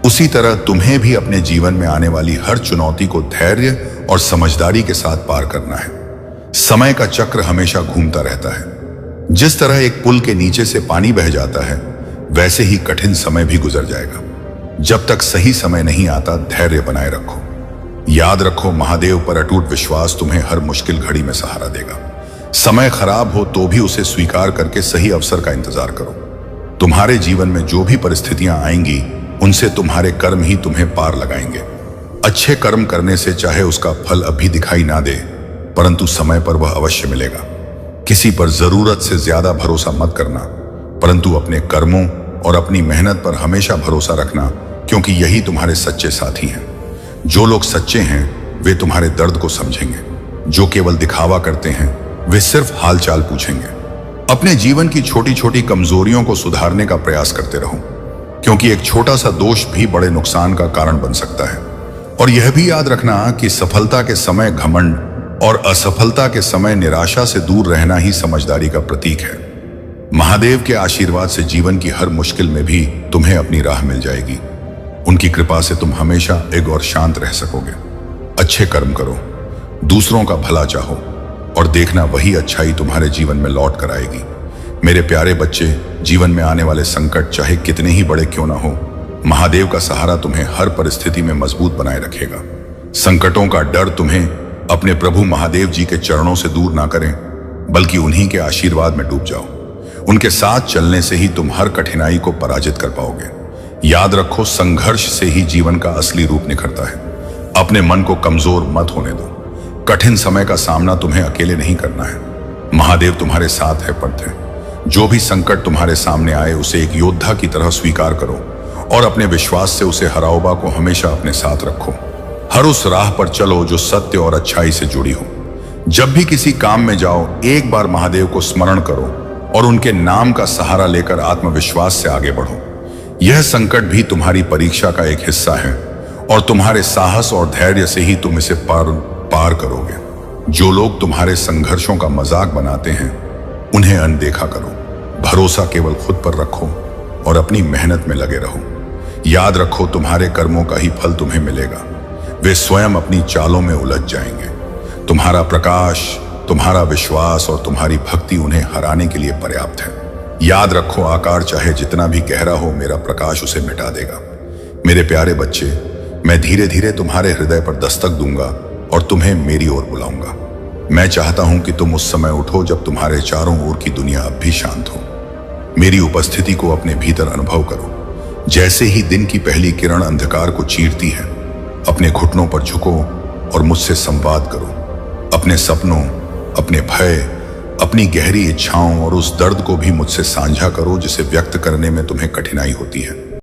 उसी तरह तुम्हें भी अपने जीवन में आने वाली हर चुनौती को धैर्य और समझदारी के साथ पार करना है। समय का चक्र हमेशा घूमता रहता है। जिस तरह एक पुल के नीचे से पानी बह जाता है, वैसे ही कठिन समय भी गुजर जाएगा। जब तक सही समय नहीं आता, धैर्य बनाए रखो। याद रखो, महादेव पर अटूट विश्वास तुम्हें हर मुश्किल घड़ी में सहारा देगा। समय खराब हो तो भी उसे स्वीकार करके सही अवसर का इंतजार करो। तुम्हारे जीवन में जो भी परिस्थितियां आएंगी, उनसे तुम्हारे कर्म ही तुम्हें पार लगाएंगे। अच्छे कर्म करने से चाहे उसका फल अभी दिखाई ना दे, परंतु समय पर वह अवश्य मिलेगा। किसी पर जरूरत से ज्यादा भरोसा मत करना, परंतु अपने कर्मों और अपनी मेहनत पर हमेशा भरोसा रखना, क्योंकि यही तुम्हारे सच्चे साथी हैं। जो लोग सच्चे हैं वे तुम्हारे दर्द को समझेंगे। जो केवल दिखावा करते हैं वे सिर्फ हालचाल पूछेंगे। अपने जीवन की छोटी छोटी कमजोरियों को सुधारने का प्रयास करते रहो, क्योंकि एक छोटा सा दोष भी बड़े नुकसान का कारण बन सकता है। और यह भी याद रखना कि सफलता के समय घमंड और असफलता के समय निराशा से दूर रहना ही समझदारी का प्रतीक है। महादेव के आशीर्वाद से जीवन की हर मुश्किल में भी तुम्हें अपनी राह मिल जाएगी। उनकी कृपा से तुम हमेशा एक और शांत रह सकोगे। अच्छे कर्म करो, दूसरों का भला चाहो, और देखना वही अच्छाई तुम्हारे जीवन में लौट कर आएगी। मेरे प्यारे बच्चे, जीवन में आने वाले संकट चाहे कितने ही बड़े क्यों ना हो, महादेव का सहारा तुम्हें हर परिस्थिति में मजबूत बनाए रखेगा। संकटों का डर तुम्हें अपने प्रभु महादेव जी के चरणों से दूर ना करें, बल्कि उन्हीं के आशीर्वाद में डूब जाओ। उनके साथ चलने से ही तुम हर कठिनाई को पराजित कर पाओगे। याद रखो, संघर्ष से ही जीवन का असली रूप निखरता है। अपने मन को कमजोर मत होने दो। कठिन समय का सामना तुम्हें अकेले नहीं करना है, महादेव तुम्हारे साथ है पड़ते। जो भी संकट तुम्हारे सामने आए उसे एक योद्धा की तरह स्वीकार करो और अपने विश्वास से उसे हराओबा को हमेशा अपने साथ रखो। हर उस राह पर चलो जो सत्य और अच्छाई से जुड़ी हो। जब भी किसी काम में जाओ, एक बार महादेव को स्मरण करो और उनके नाम का सहारा लेकर आत्मविश्वास से आगे बढ़ो। यह संकट भी तुम्हारी परीक्षा का एक हिस्सा है और तुम्हारे साहस और धैर्य से ही तुम इसे पार करोगे। जो लोग तुम्हारे संघर्षों का मजाक बनाते हैं उन्हें अनदेखा करो। भरोसा केवल खुद पर रखो और अपनी मेहनत में लगे रहो। याद रखो, तुम्हारे कर्मों का ही फल तुम्हें मिलेगा। वे स्वयं अपनी चालों में उलझ जाएंगे। तुम्हारा प्रकाश, तुम्हारा विश्वास और तुम्हारी भक्ति उन्हें हराने के लिए पर्याप्त है। याद रखो, आकार चाहे जितना भी गहरा हो, मेरा प्रकाश उसे मिटा देगा। मेरे प्यारे बच्चे, मैं धीरे धीरे तुम्हारे हृदय पर दस्तक दूंगा और तुम्हें मेरी ओर बुलाऊंगा। मैं चाहता हूं कि तुम उस समय उठो जब तुम्हारे चारों ओर की दुनिया अब भी शांत हो। मेरी उपस्थिति को अपने भीतर अनुभव करो। जैसे ही दिन की पहली किरण अंधकार को चीरती है, अपने घुटनों पर झुको और मुझसे संवाद करो। अपने सपनों, अपने भय, अपनी गहरी इच्छाओं और उस दर्द को भी मुझसे साझा करो जिसे व्यक्त करने में तुम्हें कठिनाई होती है।